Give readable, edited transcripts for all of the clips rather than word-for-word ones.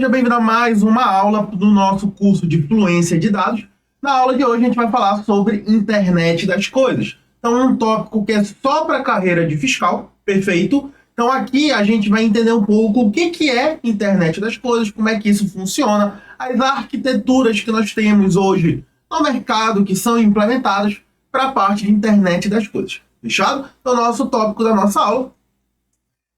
seja bem-vindo a mais uma aula do nosso curso de Fluência de Dados. Na aula de hoje a gente vai falar sobre Internet das Coisas. Então, um tópico que é só para a carreira de fiscal, perfeito? Então, aqui a gente vai entender um pouco o que é Internet das Coisas, como é que isso funciona, as arquiteturas que nós temos hoje no mercado que são implementadas para a parte de Internet das Coisas. Fechado? Então, o nosso tópico da nossa aula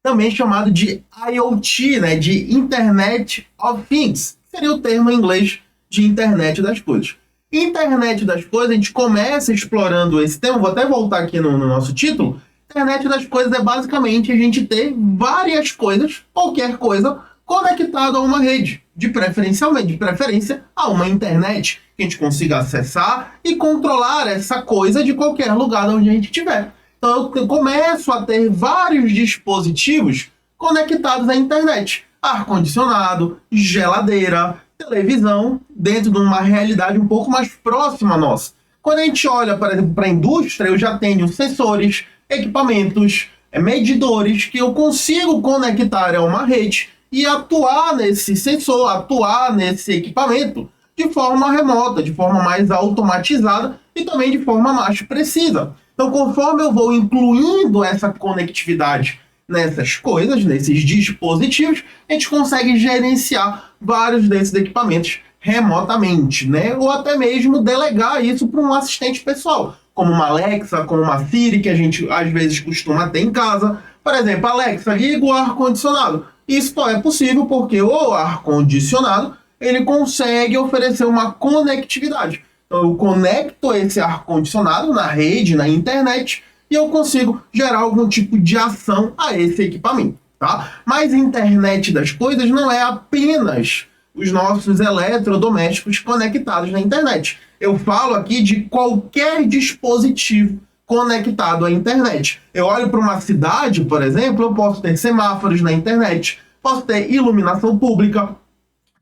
também chamado de IoT, né, de Internet of Things, que seria o termo em inglês de Internet das Coisas. Internet das Coisas, a gente começa explorando esse tema, vou até voltar aqui no nosso título. Internet das Coisas é basicamente a gente ter várias coisas, qualquer coisa, conectada a uma rede, de preferência a uma internet, que a gente consiga acessar e controlar essa coisa de qualquer lugar onde a gente estiver. Então, eu começo a ter vários dispositivos conectados à internet. Ar-condicionado, geladeira, televisão, dentro de uma realidade um pouco mais próxima a nossa. Quando a gente olha, por exemplo, para a indústria, eu já tenho sensores, equipamentos, medidores que eu consigo conectar a uma rede e atuar nesse sensor, atuar nesse equipamento de forma remota, de forma mais automatizada e também de forma mais precisa. Então, conforme eu vou incluindo essa conectividade nessas coisas, nesses dispositivos, a gente consegue gerenciar vários desses equipamentos remotamente, né? Ou até mesmo delegar isso para um assistente pessoal, como uma Alexa, como uma Siri, que a gente às vezes costuma ter em casa. Por exemplo, Alexa, liga o ar-condicionado. Isso só é possível porque o ar-condicionado ele consegue oferecer uma conectividade. Então, eu conecto esse ar-condicionado na rede, na internet, e eu consigo gerar algum tipo de ação a esse equipamento, tá? Mas a internet das coisas não é apenas os nossos eletrodomésticos conectados na internet. Eu falo aqui de qualquer dispositivo conectado à internet. Eu olho para uma cidade, por exemplo, eu posso ter semáforos na internet, posso ter iluminação pública,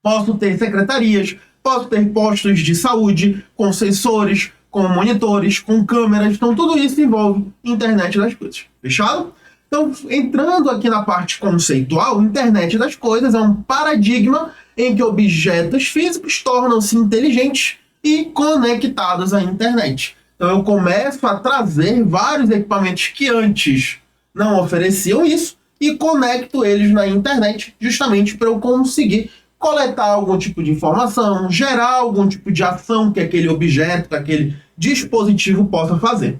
posso ter secretarias, posso ter postos de saúde com sensores, com monitores, com câmeras. Então, tudo isso envolve Internet das Coisas. Fechado? Então, entrando aqui na parte conceitual, Internet das Coisas é um paradigma em que objetos físicos tornam-se inteligentes e conectados à internet. Então, eu começo a trazer vários equipamentos que antes não ofereciam isso e conecto eles na internet justamente para eu conseguir coletar algum tipo de informação, gerar algum tipo de ação que aquele objeto, que aquele dispositivo possa fazer.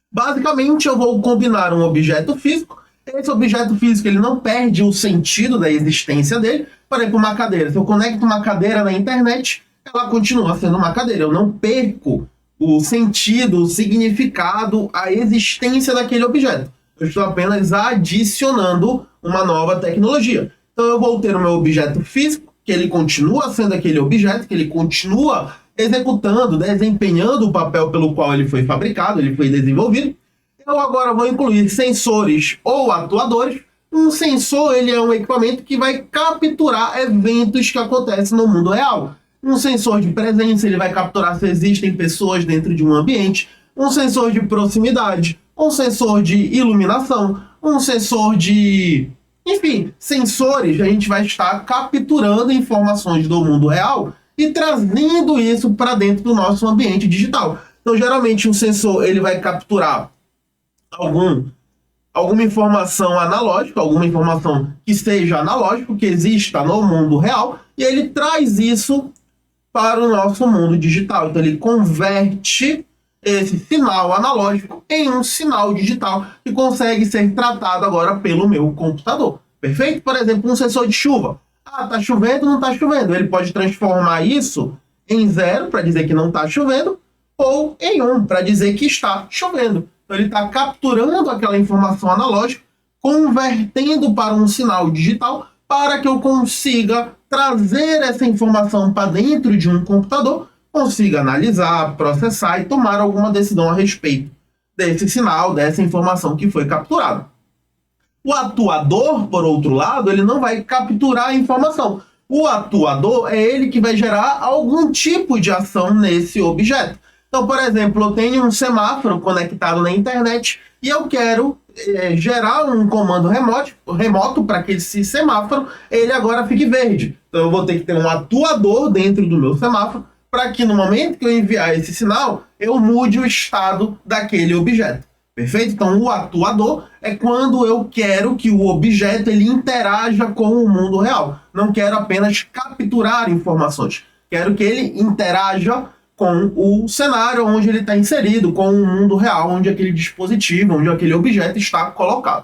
Basicamente, eu vou combinar um objeto físico. Esse objeto físico ele não perde o sentido da existência dele. Por exemplo, uma cadeira. Se eu conecto uma cadeira na internet, ela continua sendo uma cadeira. Eu não perco o sentido, o significado, a existência daquele objeto. Eu estou apenas adicionando uma nova tecnologia. Então, eu vou ter o meu objeto físico, que ele continua sendo aquele objeto, que ele continua executando, desempenhando o papel pelo qual ele foi fabricado, ele foi desenvolvido. Eu agora vou incluir sensores ou atuadores. Um sensor ele é um equipamento que vai capturar eventos que acontecem no mundo real. Um sensor de presença ele vai capturar se existem pessoas dentro de um ambiente. Um sensor de proximidade, um sensor de iluminação, um sensor de... Enfim, sensores, a gente vai estar capturando informações do mundo real e trazendo isso para dentro do nosso ambiente digital. Então, geralmente, um sensor ele vai capturar alguma informação analógica, alguma informação que seja analógica, que exista no mundo real, e ele traz isso para o nosso mundo digital. Então, ele converte esse sinal analógico em um sinal digital que consegue ser tratado agora pelo meu computador. Perfeito? Por exemplo, um sensor de chuva. Ah, tá chovendo ou não tá chovendo? Ele pode transformar isso em 0 para dizer que não está chovendo ou em 1 para dizer que está chovendo. Então, ele está capturando aquela informação analógica, convertendo para um sinal digital para que eu consiga trazer essa informação para dentro de um computador, consiga analisar, processar e tomar alguma decisão a respeito desse sinal, dessa informação que foi capturada. O atuador, por outro lado, ele não vai capturar a informação. O atuador é ele que vai gerar algum tipo de ação nesse objeto. Então, por exemplo, eu tenho um semáforo conectado na internet e eu quero gerar um comando remoto para que esse semáforo ele agora fique verde. Então, eu vou ter que ter um atuador dentro do meu semáforo para que no momento que eu enviar esse sinal, eu mude o estado daquele objeto. Perfeito? Então, o atuador é quando eu quero que o objeto ele interaja com o mundo real. Não quero apenas capturar informações. Quero que ele interaja com o cenário onde ele está inserido, com o mundo real, onde aquele dispositivo, onde aquele objeto está colocado.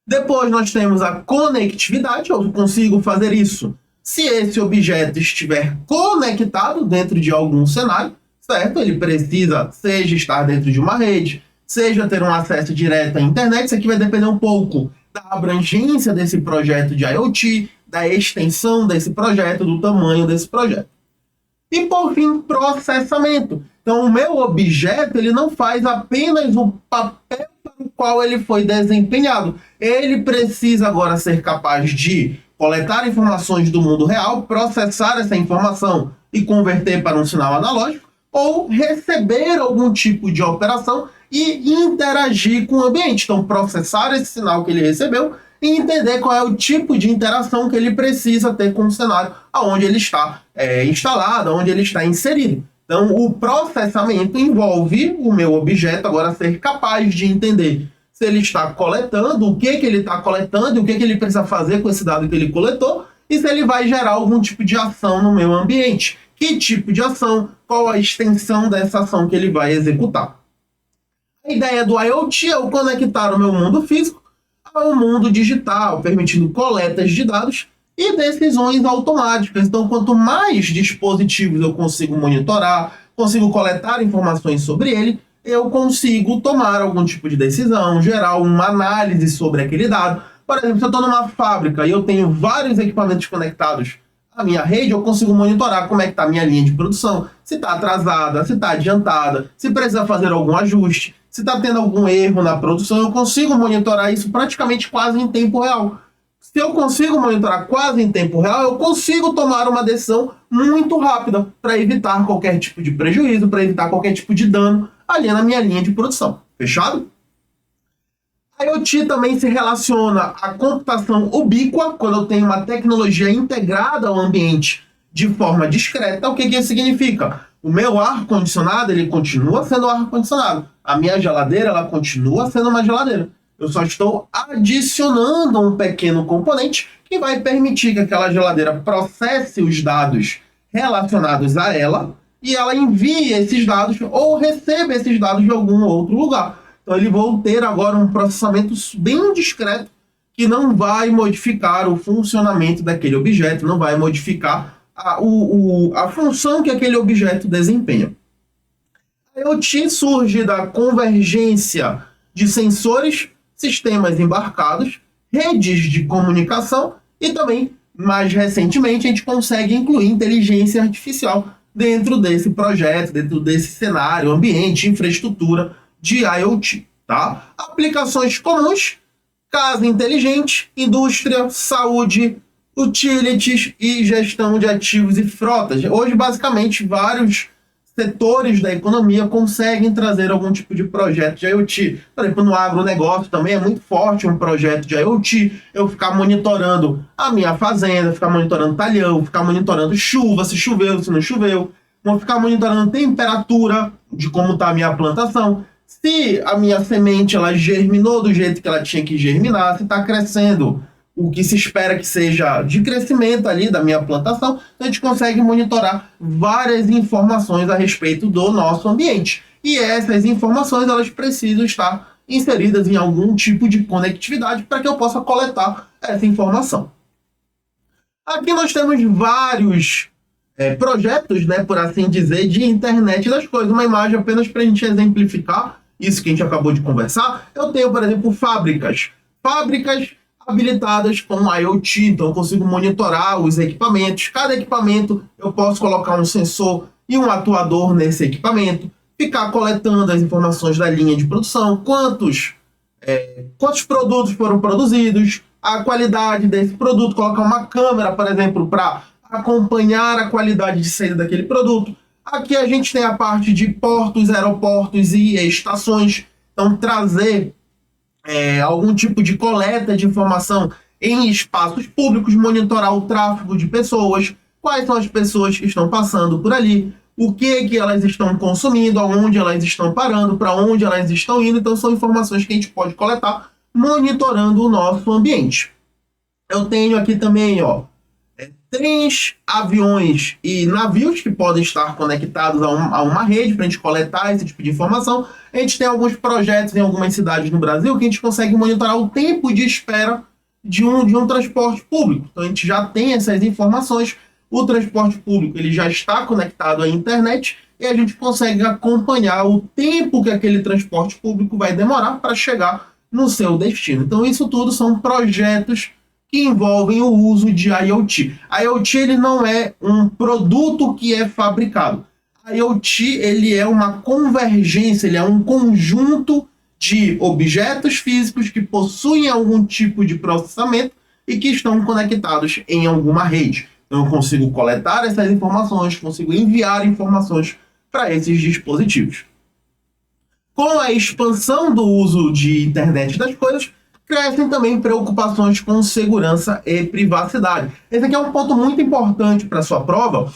Depois nós temos a conectividade. Eu consigo fazer isso se esse objeto estiver conectado dentro de algum cenário, certo? Ele precisa, seja estar dentro de uma rede, seja ter um acesso direto à internet. Isso aqui vai depender um pouco da abrangência desse projeto de IoT, da extensão desse projeto, do tamanho desse projeto. E, por fim, processamento. Então, o meu objeto ele não faz apenas o papel para o qual ele foi desempenhado. Ele precisa agora ser capaz de coletar informações do mundo real, processar essa informação e converter para um sinal analógico, ou receber algum tipo de operação e interagir com o ambiente. Então, processar esse sinal que ele recebeu e entender qual é o tipo de interação que ele precisa ter com o cenário onde ele está instalado, onde ele está inserido. Então, o processamento envolve o meu objeto agora ser capaz de entender se ele está coletando, o que ele está coletando, e o que ele precisa fazer com esse dado que ele coletou, e se ele vai gerar algum tipo de ação no meu ambiente. Que tipo de ação, qual a extensão dessa ação que ele vai executar. A ideia do IoT é eu conectar o meu mundo físico ao mundo digital, permitindo coletas de dados e decisões automáticas. Então, quanto mais dispositivos eu consigo monitorar, consigo coletar informações sobre ele, eu consigo tomar algum tipo de decisão, gerar uma análise sobre aquele dado. Por exemplo, se eu estou numa fábrica e eu tenho vários equipamentos conectados à minha rede, eu consigo monitorar como é que está a minha linha de produção, se está atrasada, se está adiantada, se precisa fazer algum ajuste, se está tendo algum erro na produção. Eu consigo monitorar isso praticamente quase em tempo real. Se eu consigo monitorar quase em tempo real, eu consigo tomar uma decisão muito rápida para evitar qualquer tipo de prejuízo, para evitar qualquer tipo de dano ali na minha linha de produção. Fechado? A IoT também se relaciona à computação ubíqua, quando eu tenho uma tecnologia integrada ao ambiente de forma discreta. O que isso significa? O meu ar-condicionado ele continua sendo ar-condicionado. A minha geladeira ela continua sendo uma geladeira. Eu só estou adicionando um pequeno componente que vai permitir que aquela geladeira processe os dados relacionados a ela e ela envie esses dados ou receba esses dados de algum outro lugar. Então, ele vai ter agora um processamento bem discreto que não vai modificar o funcionamento daquele objeto, não vai modificar a função que aquele objeto desempenha. A IoT surge da convergência de sensores, sistemas embarcados, redes de comunicação e também, mais recentemente, a gente consegue incluir inteligência artificial dentro desse projeto, dentro desse cenário, ambiente, infraestrutura de IoT, tá? Aplicações comuns: casa inteligente, indústria, saúde, utilities e gestão de ativos e frotas. Hoje, basicamente, vários setores da economia conseguem trazer algum tipo de projeto de IoT. Por exemplo, no agronegócio também é muito forte um projeto de IoT. Eu ficar monitorando a minha fazenda, ficar monitorando talhão, ficar monitorando chuva, se choveu, se não choveu. Vou ficar monitorando temperatura de como está a minha plantação. Se a minha semente ela germinou do jeito que ela tinha que germinar, se está crescendo o que se espera que seja de crescimento ali da minha plantação, a gente consegue monitorar várias informações a respeito do nosso ambiente. E essas informações elas precisam estar inseridas em algum tipo de conectividade para que eu possa coletar essa informação. Aqui nós temos vários projetos, né, por assim dizer, de internet das coisas. Uma imagem apenas para a gente exemplificar isso que a gente acabou de conversar. Eu tenho, por exemplo, fábricas habilitadas com IoT, então eu consigo monitorar os equipamentos. Cada equipamento eu posso colocar um sensor e um atuador nesse equipamento, ficar coletando as informações da linha de produção, quantos produtos foram produzidos, a qualidade desse produto, colocar uma câmera, por exemplo, para acompanhar a qualidade de saída daquele produto, Aqui a gente tem a parte de portos, aeroportos e estações. Então, trazer algum tipo de coleta de informação em espaços públicos, monitorar o tráfego de pessoas, quais são as pessoas que estão passando por ali, o que elas estão consumindo, aonde elas estão parando, para onde elas estão indo. Então, são informações que a gente pode coletar monitorando o nosso ambiente. Eu tenho aqui também, trens, aviões e navios que podem estar conectados a uma rede para a gente coletar esse tipo de informação. A gente tem alguns projetos em algumas cidades no Brasil que a gente consegue monitorar o tempo de espera de um transporte público. Então a gente já tem essas informações. O transporte público ele já está conectado à internet e a gente consegue acompanhar o tempo que aquele transporte público vai demorar para chegar no seu destino. Então isso tudo são projetos que envolvem o uso de IoT. IoT ele não é um produto que é fabricado. IoT ele é uma convergência, ele é um conjunto de objetos físicos que possuem algum tipo de processamento e que estão conectados em alguma rede. Então eu consigo coletar essas informações, consigo enviar informações para esses dispositivos. Com a expansão do uso de internet das coisas, crescem também preocupações com segurança e privacidade. Esse aqui é um ponto muito importante para a sua prova,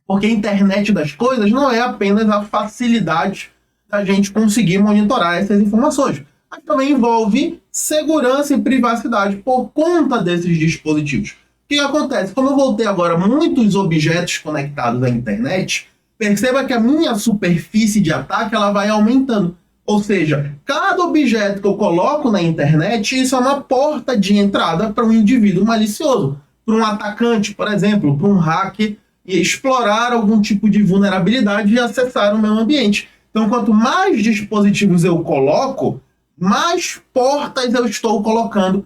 porque a internet das coisas não é apenas a facilidade da gente conseguir monitorar essas informações, mas também envolve segurança e privacidade por conta desses dispositivos. O que acontece? Como eu vou ter agora muitos objetos conectados à internet, perceba que a minha superfície de ataque ela vai aumentando. Ou seja, cada objeto que eu coloco na internet, isso é uma porta de entrada para um indivíduo malicioso, para um atacante, por exemplo, para um hacker, e explorar algum tipo de vulnerabilidade e acessar o meu ambiente. Então, quanto mais dispositivos eu coloco, mais portas eu estou colocando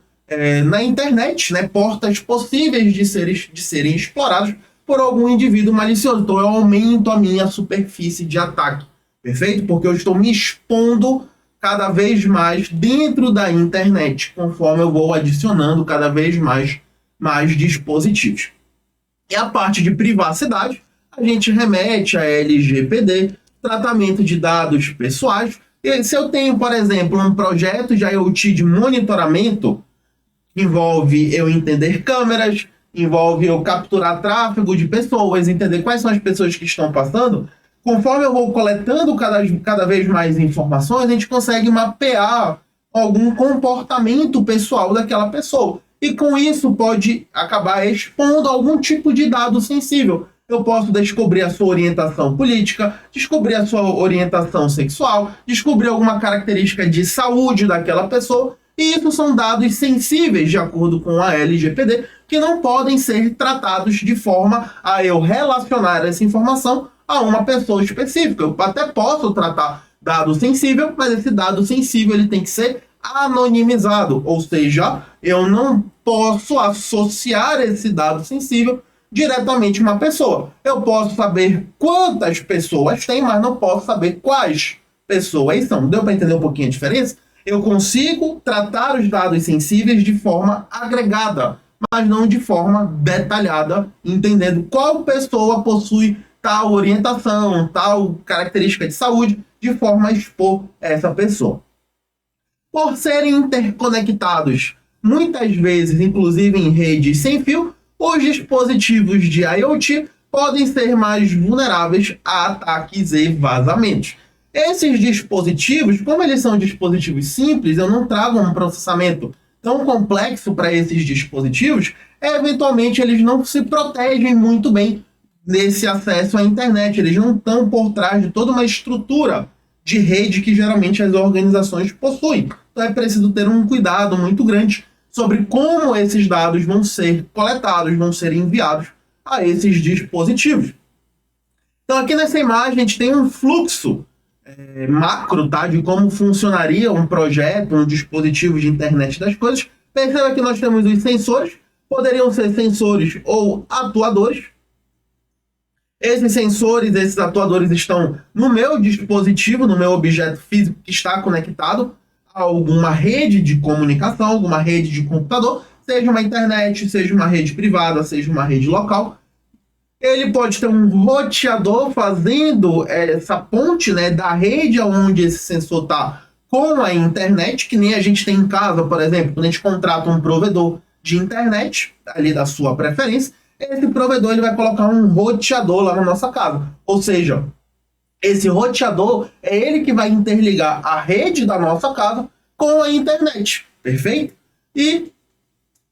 na internet, né? Portas possíveis de serem explorados por algum indivíduo malicioso. Então, eu aumento a minha superfície de ataque. Perfeito? Porque eu estou me expondo cada vez mais dentro da internet, conforme eu vou adicionando cada vez mais dispositivos. E a parte de privacidade, a gente remete a LGPD, tratamento de dados pessoais. E se eu tenho, por exemplo, um projeto de IoT de monitoramento, envolve eu entender câmeras, envolve eu capturar tráfego de pessoas, entender quais são as pessoas que estão passando. Conforme eu vou coletando cada vez mais informações, a gente consegue mapear algum comportamento pessoal daquela pessoa. E com isso pode acabar expondo algum tipo de dado sensível. Eu posso descobrir a sua orientação política, descobrir a sua orientação sexual, descobrir alguma característica de saúde daquela pessoa. E isso são dados sensíveis, de acordo com a LGPD, que não podem ser tratados de forma a eu relacionar essa informação a uma pessoa específica. Eu até posso tratar dado sensível, mas esse dado sensível ele tem que ser anonimizado, ou seja, eu não posso associar esse dado sensível diretamente a uma pessoa. Eu posso saber quantas pessoas tem, mas não posso saber quais pessoas são. Deu para entender um pouquinho a diferença? Eu consigo tratar os dados sensíveis de forma agregada, mas não de forma detalhada, entendendo qual pessoa possui tal orientação, tal característica de saúde, de forma a expor essa pessoa. Por serem interconectados, muitas vezes, inclusive em redes sem fio, os dispositivos de IoT podem ser mais vulneráveis a ataques e vazamentos. Esses dispositivos, como eles são dispositivos simples, eu não trago um processamento tão complexo para esses dispositivos, eventualmente eles não se protegem muito bem nesse acesso à internet. Eles não estão por trás de toda uma estrutura de rede que geralmente as organizações possuem. Então é preciso ter um cuidado muito grande sobre como esses dados vão ser coletados, vão ser enviados a esses dispositivos. Então aqui nessa imagem a gente tem um fluxo macro, tá, de como funcionaria um projeto, um dispositivo de internet das coisas. Perceba que nós temos os sensores, poderiam ser sensores ou atuadores. Esses sensores, esses atuadores estão no meu dispositivo, no meu objeto físico que está conectado a alguma rede de comunicação, alguma rede de computador, seja uma internet, seja uma rede privada, seja uma rede local. Ele pode ter um roteador fazendo essa ponte, né, da rede onde esse sensor está com a internet, que nem a gente tem em casa, por exemplo, quando a gente contrata um provedor de internet, ali da sua preferência, esse provedor ele vai colocar um roteador lá na nossa casa. Ou seja, esse roteador é ele que vai interligar a rede da nossa casa com a internet, perfeito? E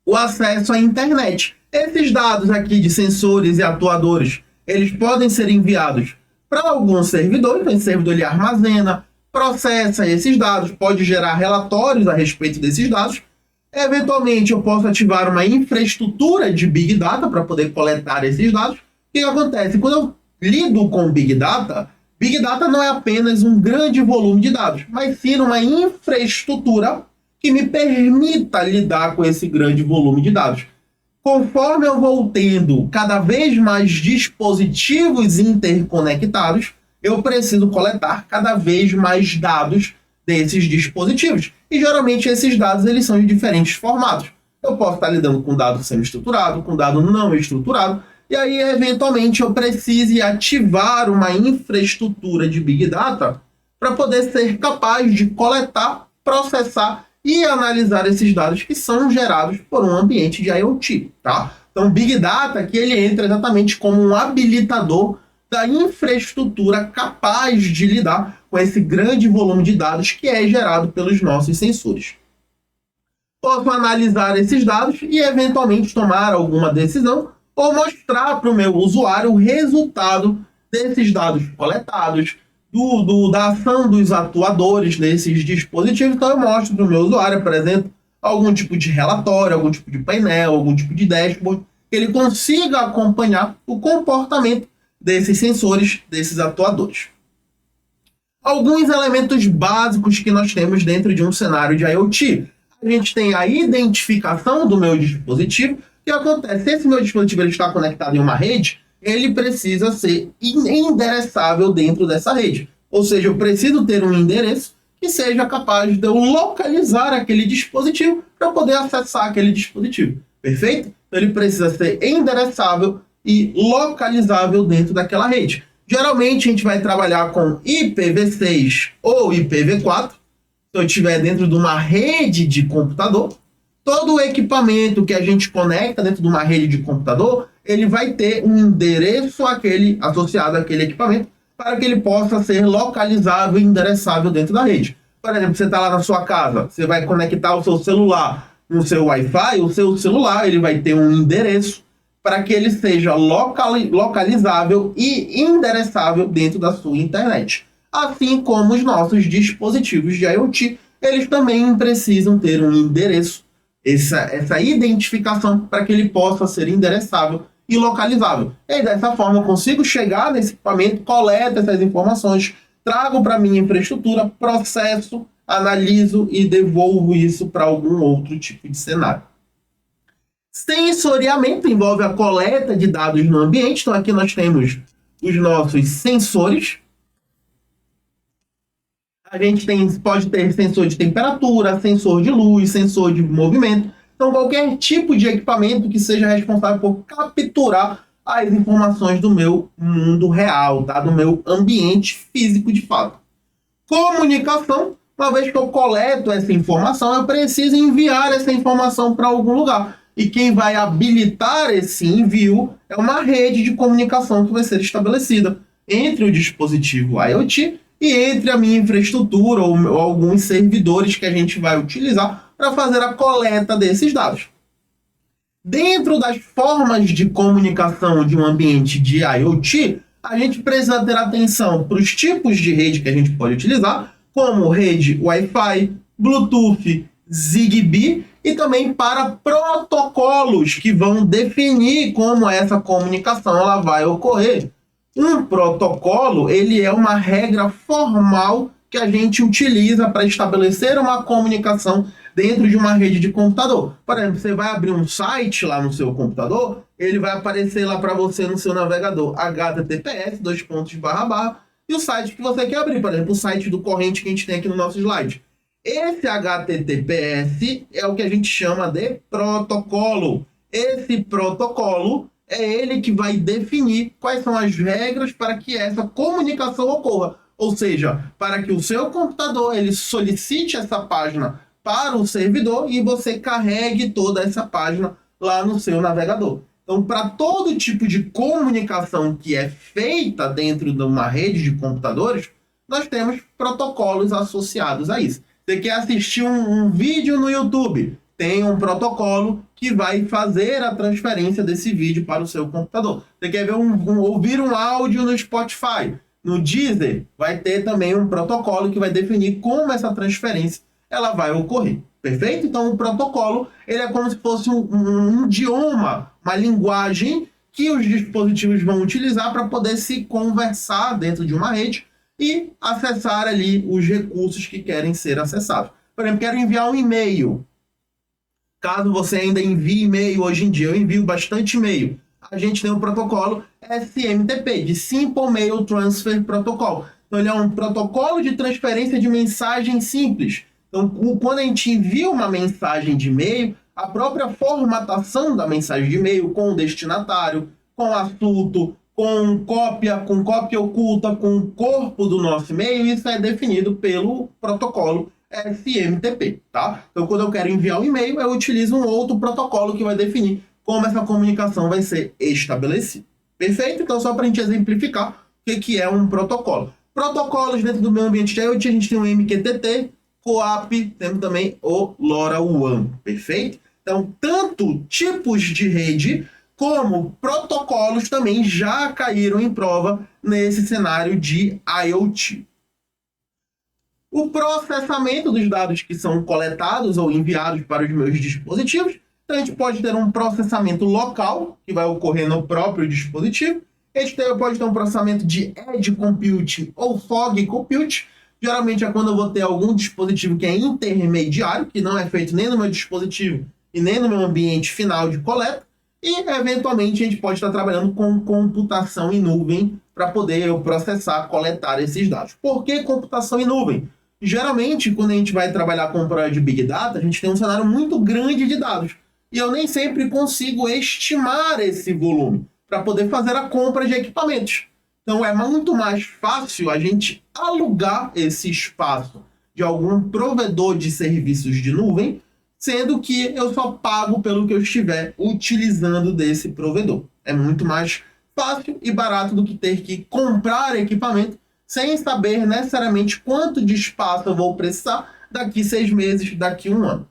o acesso à internet. Esses dados aqui de sensores e atuadores, eles podem ser enviados para algum servidor, então esse servidor ele armazena, processa esses dados, pode gerar relatórios a respeito desses dados. Eventualmente, eu posso ativar uma infraestrutura de Big Data para poder coletar esses dados. O que acontece? Quando eu lido com Big Data não é apenas um grande volume de dados, mas sim uma infraestrutura que me permita lidar com esse grande volume de dados. Conforme eu vou tendo cada vez mais dispositivos interconectados, eu preciso coletar cada vez mais dados desses dispositivos. E geralmente esses dados eles são de diferentes formatos. Eu posso estar lidando com dado semi-estruturado, com dado não estruturado, e aí eventualmente eu precise ativar uma infraestrutura de Big Data para poder ser capaz de coletar, processar e analisar esses dados que são gerados por um ambiente de IoT, tá? Então, Big Data aqui ele entra exatamente como um habilitador da infraestrutura capaz de lidar com esse grande volume de dados que é gerado pelos nossos sensores. Posso analisar esses dados e, eventualmente, tomar alguma decisão ou mostrar para o meu usuário o resultado desses dados coletados, da ação dos atuadores nesses dispositivos. Então, eu mostro para o meu usuário, apresento algum tipo de relatório, algum tipo de painel, algum tipo de dashboard, que ele consiga acompanhar o comportamento desses sensores, desses atuadores. Alguns elementos básicos que nós temos dentro de um cenário de IoT. A gente tem a identificação do meu dispositivo. O que acontece? Se esse meu dispositivo ele está conectado em uma rede, ele precisa ser endereçável dentro dessa rede. Ou seja, eu preciso ter um endereço que seja capaz de eu localizar aquele dispositivo para poder acessar aquele dispositivo. Perfeito? Então ele precisa ser endereçável e localizável dentro daquela rede. Geralmente a gente vai trabalhar com IPv6 ou IPv4. Se eu estiver dentro de uma rede de computador, todo o equipamento que a gente conecta dentro de uma rede de computador, ele vai ter um endereço associado àquele equipamento para que ele possa ser localizável e endereçável dentro da rede. Por exemplo, você está lá na sua casa, você vai conectar o seu celular no seu Wi-Fi, o seu celular ele vai ter um endereço para que ele seja localizável e endereçável dentro da sua internet. Assim como os nossos dispositivos de IoT, eles também precisam ter um endereço, essa identificação para que ele possa ser endereçável e localizável. E dessa forma eu consigo chegar nesse equipamento, coleto essas informações, trago para a minha infraestrutura, processo, analiso e devolvo isso para algum outro tipo de cenário. Sensoriamento envolve a coleta de dados no ambiente. Então aqui nós temos os nossos sensores. A gente pode ter sensor de temperatura, sensor de luz, sensor de movimento. Então qualquer tipo de equipamento que seja responsável por capturar as informações do meu mundo real, tá? Do meu ambiente físico de fato. Comunicação. Uma vez que eu coleto essa informação, eu preciso enviar essa informação para algum lugar. E quem vai habilitar esse envio é uma rede de comunicação que vai ser estabelecida entre o dispositivo IoT e entre a minha infraestrutura ou alguns servidores que a gente vai utilizar para fazer a coleta desses dados. Dentro das formas de comunicação de um ambiente de IoT, a gente precisa ter atenção para os tipos de rede que a gente pode utilizar, como rede Wi-Fi, Bluetooth, Zigbee, e também para protocolos que vão definir como essa comunicação ela vai ocorrer. Um protocolo ele é uma regra formal que a gente utiliza para estabelecer uma comunicação dentro de uma rede de computador. Por exemplo, você vai abrir um site lá no seu computador, ele vai aparecer lá para você no seu navegador https, e o site que você quer abrir. Por exemplo, o site do corrente que a gente tem aqui no nosso slide. Esse HTTPS é o que a gente chama de protocolo. Esse protocolo é ele que vai definir quais são as regras para que essa comunicação ocorra. Ou seja, para que o seu computador ele solicite essa página para o servidor e você carregue toda essa página lá no seu navegador. Então, para todo tipo de comunicação que é feita dentro de uma rede de computadores, nós temos protocolos associados a isso. Você quer assistir um vídeo no YouTube? Tem um protocolo que vai fazer a transferência desse vídeo para o seu computador. Você quer ver ouvir um áudio no Spotify? No Deezer, vai ter também um protocolo que vai definir como essa transferência ela vai ocorrer. Perfeito? Então, o protocolo ele é como se fosse um idioma, uma linguagem que os dispositivos vão utilizar para poder se conversar dentro de uma rede e acessar ali os recursos que querem ser acessados. Por exemplo, quero enviar um e-mail. Caso você ainda envie e-mail hoje em dia, eu envio bastante e-mail. A gente tem um protocolo SMTP, de Simple Mail Transfer Protocol. Então, ele é um protocolo de transferência de mensagem simples. Então, quando a gente envia uma mensagem de e-mail, a própria formatação da mensagem de e-mail com o destinatário, com o assunto, com cópia oculta, com o corpo do nosso e-mail, isso é definido pelo protocolo SMTP, tá? Então, quando eu quero enviar um e-mail, eu utilizo um outro protocolo que vai definir como essa comunicação vai ser estabelecida. Perfeito? Então, só para a gente exemplificar o que é um protocolo. Protocolos dentro do meu ambiente de IoT, a gente tem o MQTT, CoAP, temos também o LoRaWAN, perfeito? Então, tanto tipos de rede como protocolos também já caíram em prova nesse cenário de IoT. O processamento dos dados que são coletados ou enviados para os meus dispositivos, então a gente pode ter um processamento local, que vai ocorrer no próprio dispositivo. A gente pode ter um processamento de Edge Computing ou Fog Computing. Geralmente é quando eu vou ter algum dispositivo que é intermediário, que não é feito nem no meu dispositivo e nem no meu ambiente final de coleta. E, eventualmente, a gente pode estar trabalhando com computação em nuvem para poder eu processar, coletar esses dados. Por que computação em nuvem? Geralmente, quando a gente vai trabalhar com o projeto de Big Data, a gente tem um cenário muito grande de dados. E eu nem sempre consigo estimar esse volume para poder fazer a compra de equipamentos. Então, é muito mais fácil a gente alugar esse espaço de algum provedor de serviços de nuvem, sendo que eu só pago pelo que eu estiver utilizando desse provedor. É muito mais fácil e barato do que ter que comprar equipamento sem saber necessariamente quanto de espaço eu vou precisar daqui 6 meses, daqui 1 ano.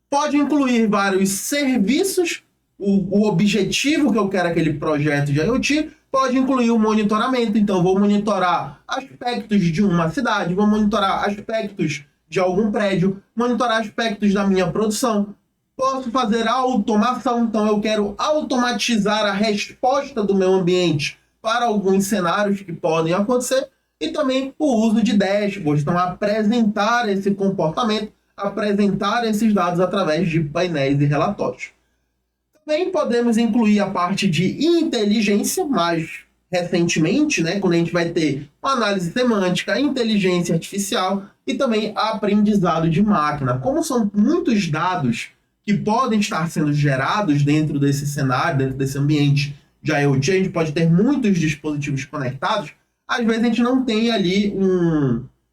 Pode incluir vários serviços, o objetivo que eu quero aquele projeto de IoT, pode incluir o monitoramento. Então, vou monitorar aspectos de uma cidade, vou monitorar aspectos de algum prédio, monitorar aspectos da minha produção. Posso fazer automação, então eu quero automatizar a resposta do meu ambiente para alguns cenários que podem acontecer. E também o uso de dashboards, então apresentar esse comportamento, apresentar esses dados através de painéis e relatórios. Também podemos incluir a parte de inteligência, mais recentemente, né, quando a gente vai ter uma análise semântica, inteligência artificial e também aprendizado de máquina. Como são muitos dados que podem estar sendo gerados dentro desse cenário, dentro desse ambiente de IoT, a gente pode ter muitos dispositivos conectados, às vezes a gente não tem ali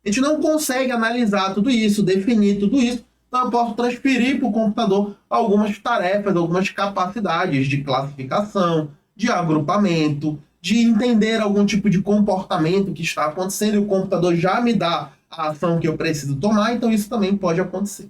a gente não consegue analisar tudo isso, definir tudo isso. Então, eu posso transferir para o computador algumas tarefas, algumas capacidades de classificação, de agrupamento, de entender algum tipo de comportamento que está acontecendo e o computador já me dá a ação que eu preciso tomar, então isso também pode acontecer.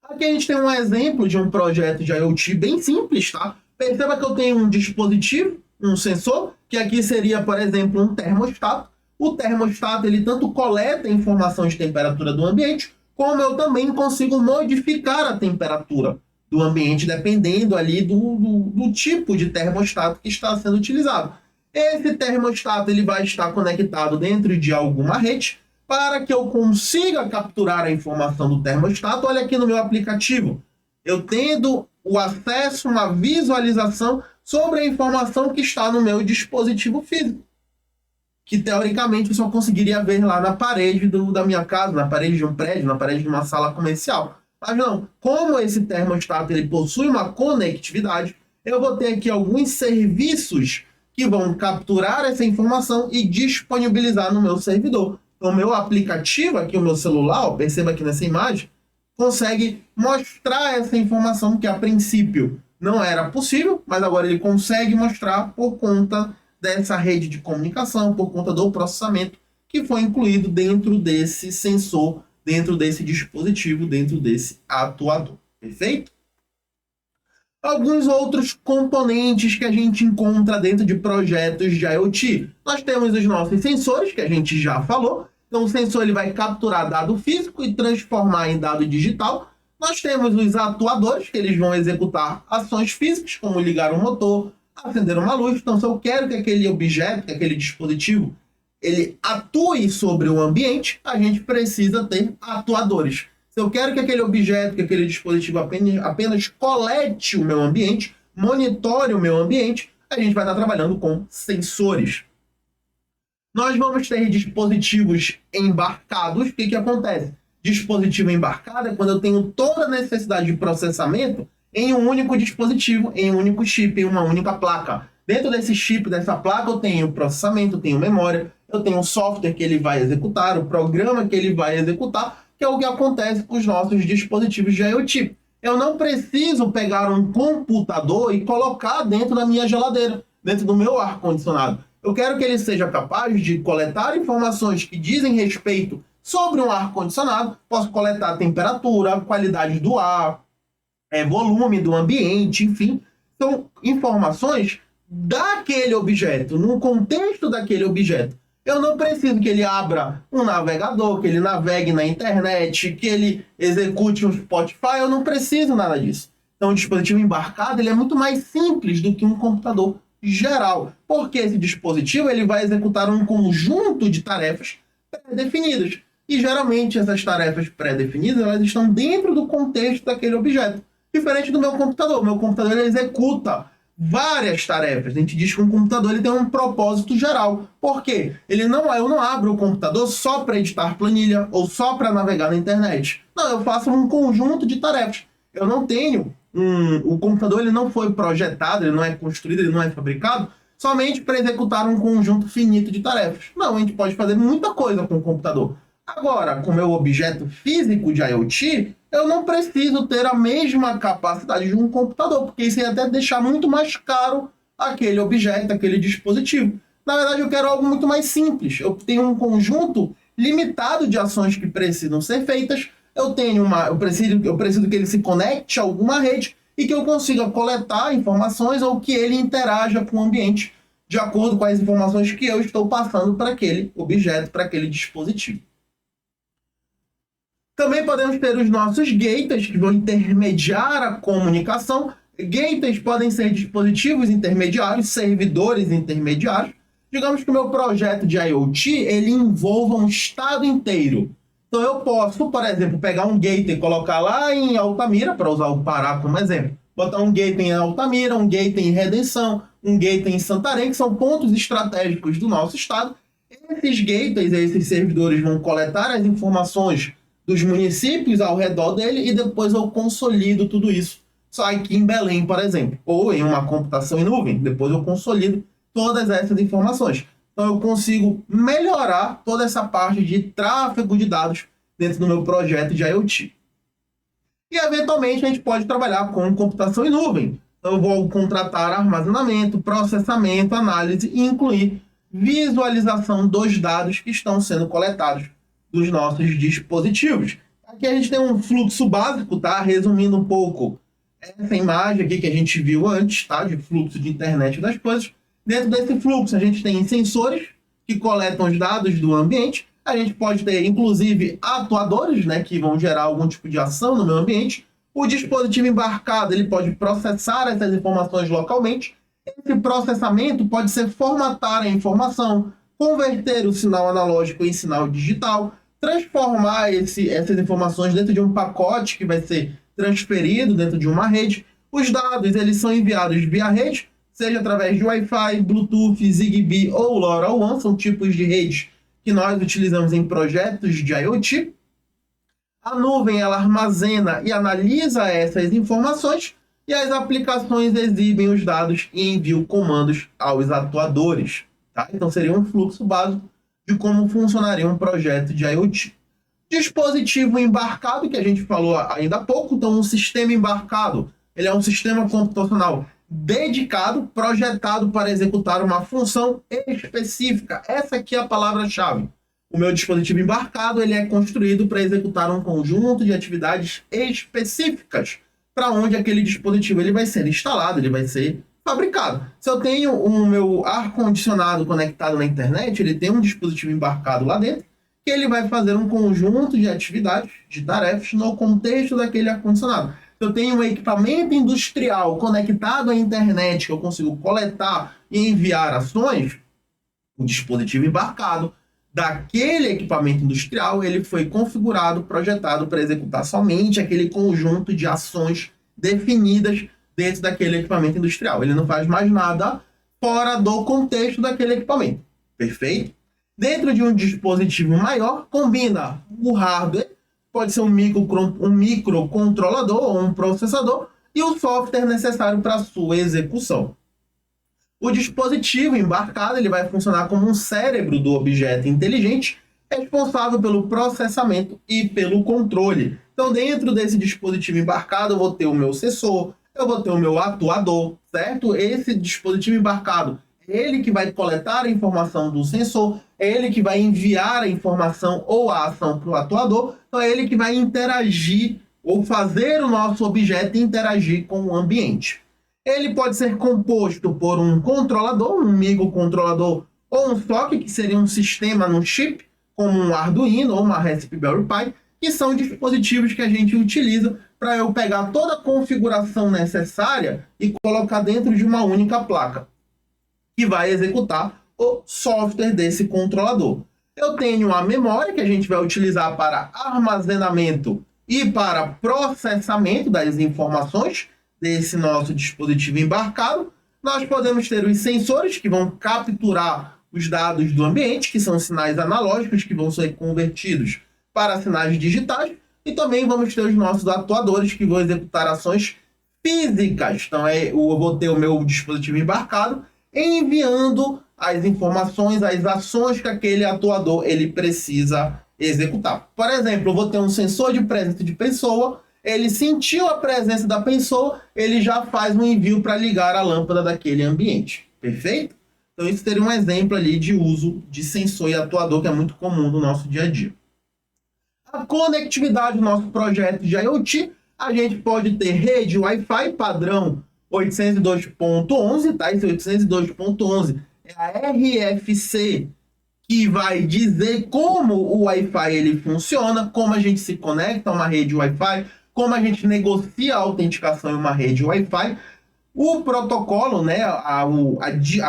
Aqui a gente tem um exemplo de um projeto de IoT bem simples, tá? Perceba que eu tenho um dispositivo, um sensor, que aqui seria, por exemplo, um termostato. O termostato, ele tanto coleta a informação de temperatura do ambiente, como eu também consigo modificar a temperatura do ambiente, dependendo ali do tipo de termostato que está sendo utilizado. Esse termostato ele vai estar conectado dentro de alguma rede para que eu consiga capturar a informação do termostato. Olha aqui no meu aplicativo, eu tendo o acesso, uma visualização sobre a informação que está no meu dispositivo físico, que teoricamente eu só conseguiria ver lá na parede da minha casa, na parede de um prédio, na parede de uma sala comercial. Mas não, como esse termostato ele possui uma conectividade, eu vou ter aqui alguns serviços que vão capturar essa informação e disponibilizar no meu servidor. Então, o meu aplicativo aqui, o meu celular, ó, perceba aqui nessa imagem, consegue mostrar essa informação que a princípio não era possível, mas agora ele consegue mostrar por conta dessa rede de comunicação, por conta do processamento que foi incluído dentro desse sensor, dentro desse dispositivo, dentro desse atuador. Perfeito? Alguns outros componentes que a gente encontra dentro de projetos de IoT. Nós temos os nossos sensores, que a gente já falou. Então, o sensor ele vai capturar dado físico e transformar em dado digital. Nós temos os atuadores, que eles vão executar ações físicas, como ligar um motor, acender uma luz. Então, se eu quero que aquele objeto, que aquele dispositivo, ele atue sobre o ambiente, a gente precisa ter atuadores. Se eu quero que aquele objeto, que aquele dispositivo apenas colete o meu ambiente, monitore o meu ambiente, a gente vai estar trabalhando com sensores. Nós vamos ter dispositivos embarcados. O que acontece? Dispositivo embarcado é quando eu tenho toda a necessidade de processamento em um único dispositivo, em um único chip, em uma única placa. Dentro desse chip, dessa placa, eu tenho processamento, eu tenho memória, eu tenho o software que ele vai executar, o programa que ele vai executar, que é o que acontece com os nossos dispositivos de IoT. Eu não preciso pegar um computador e colocar dentro da minha geladeira, dentro do meu ar-condicionado. Eu quero que ele seja capaz de coletar informações que dizem respeito sobre um ar-condicionado. Posso coletar a temperatura, a qualidade do ar, volume do ambiente, enfim. São informações daquele objeto, no contexto daquele objeto. Eu não preciso que ele abra um navegador, que ele navegue na internet, que ele execute um Spotify. Eu não preciso nada disso. Então, o dispositivo embarcado ele é muito mais simples do que um computador geral, porque esse dispositivo ele vai executar um conjunto de tarefas pré-definidas. E, geralmente, essas tarefas pré-definidas elas estão dentro do contexto daquele objeto. Diferente do meu computador. O meu computador ele executa várias tarefas. A gente diz que um computador ele tem um propósito geral. Por quê? Eu não abro o computador só para editar planilha ou só para navegar na internet. Não, eu faço um conjunto de tarefas. Eu não tenho o computador ele não foi projetado, ele não é construído, ele não é fabricado somente para executar um conjunto finito de tarefas. Não, a gente pode fazer muita coisa com o computador. Agora, com o meu objeto físico de IoT, eu não preciso ter a mesma capacidade de um computador, porque isso ia até deixar muito mais caro aquele objeto, aquele dispositivo. Na verdade, eu quero algo muito mais simples. Eu tenho um conjunto limitado de ações que precisam ser feitas. Eu preciso que ele se conecte a alguma rede e que eu consiga coletar informações ou que ele interaja com o ambiente de acordo com as informações que eu estou passando para aquele objeto, para aquele dispositivo. Também podemos ter os nossos gateways, que vão intermediar a comunicação. Gateways podem ser dispositivos intermediários, servidores intermediários. Digamos que o meu projeto de IoT ele envolva um estado inteiro. Então eu posso, por exemplo, pegar um gateway e colocar lá em Altamira, para usar o Pará como exemplo. Botar um gateway em Altamira, um gateway em Redenção, um gateway em Santarém, que são pontos estratégicos do nosso estado. Esses gateways, esses servidores vão coletar as informações dos municípios ao redor dele e depois eu consolido tudo isso. Só aqui em Belém, por exemplo, ou em uma computação em nuvem. Depois eu consolido todas essas informações. Então eu consigo melhorar toda essa parte de tráfego de dados dentro do meu projeto de IoT. E eventualmente a gente pode trabalhar com computação em nuvem. Então eu vou contratar armazenamento, processamento, análise e incluir visualização dos dados que estão sendo coletados dos nossos dispositivos. Aqui a gente tem um fluxo básico, tá? Resumindo um pouco essa imagem aqui que a gente viu antes, tá? De fluxo de internet das coisas. Dentro desse fluxo a gente tem sensores que coletam os dados do ambiente. A gente pode ter, inclusive, atuadores, né? Que vão gerar algum tipo de ação no meio ambiente. O dispositivo embarcado ele pode processar essas informações localmente. Esse processamento pode ser formatar a informação, converter o sinal analógico em sinal digital, transformar essas informações dentro de um pacote que vai ser transferido dentro de uma rede. Os dados eles são enviados via rede, seja através de Wi-Fi, Bluetooth, Zigbee ou LoRaWAN, são tipos de redes que nós utilizamos em projetos de IoT. A nuvem ela armazena e analisa essas informações e as aplicações exibem os dados e enviam comandos aos atuadores. Tá? Então seria um fluxo básico de como funcionaria um projeto de IoT. Dispositivo embarcado, que a gente falou ainda há pouco, então um sistema embarcado, ele é um sistema computacional dedicado, projetado para executar uma função específica. Essa aqui é a palavra-chave. O meu dispositivo embarcado, ele é construído para executar um conjunto de atividades específicas para onde aquele dispositivo ele vai ser instalado, ele vai ser fabricado. Se eu tenho o meu ar-condicionado conectado na internet, ele tem um dispositivo embarcado lá dentro, que ele vai fazer um conjunto de atividades, de tarefas, no contexto daquele ar-condicionado. Se eu tenho um equipamento industrial conectado à internet, que eu consigo coletar e enviar ações, o dispositivo embarcado daquele equipamento industrial, ele foi configurado, projetado para executar somente aquele conjunto de ações definidas dentro daquele equipamento industrial. Ele não faz mais nada fora do contexto daquele equipamento. Perfeito? Dentro de um dispositivo maior, combina o hardware, pode ser um microcontrolador ou um processador, e o software necessário para a sua execução. O dispositivo embarcado ele vai funcionar como um cérebro do objeto inteligente, responsável pelo processamento e pelo controle. Então, dentro desse dispositivo embarcado, eu vou ter o meu sensor, eu vou ter o meu atuador, certo? Esse dispositivo embarcado, ele que vai coletar a informação do sensor, é ele que vai enviar a informação ou a ação para o atuador, então é ele que vai interagir ou fazer o nosso objeto interagir com o ambiente. Ele pode ser composto por um controlador, um microcontrolador ou um SOC, que seria um sistema no chip, como um Arduino ou uma Raspberry Pi, que são dispositivos que a gente utiliza para eu pegar toda a configuração necessária e colocar dentro de uma única placa, que vai executar o software desse controlador. Eu tenho a memória, que a gente vai utilizar para armazenamento e para processamento das informações desse nosso dispositivo embarcado. Nós podemos ter os sensores, que vão capturar os dados do ambiente, que são sinais analógicos que vão ser convertidos para sinais digitais, e também vamos ter os nossos atuadores, que vão executar ações físicas. Então, eu vou ter o meu dispositivo embarcado enviando as informações, as ações que aquele atuador ele precisa executar. Por exemplo, eu vou ter um sensor de presença de pessoa, ele sentiu a presença da pessoa, ele já faz um envio para ligar a lâmpada daquele ambiente. Perfeito? Então, isso seria um exemplo ali de uso de sensor e atuador, que é muito comum no nosso dia a dia. A conectividade do nosso projeto de IoT, a gente pode ter rede Wi-Fi padrão 802.11, tá? Esse 802.11 é a RFC, que vai dizer como o Wi-Fi ele funciona, como a gente se conecta a uma rede Wi-Fi, como a gente negocia a autenticação em uma rede Wi-Fi. O protocolo, né, a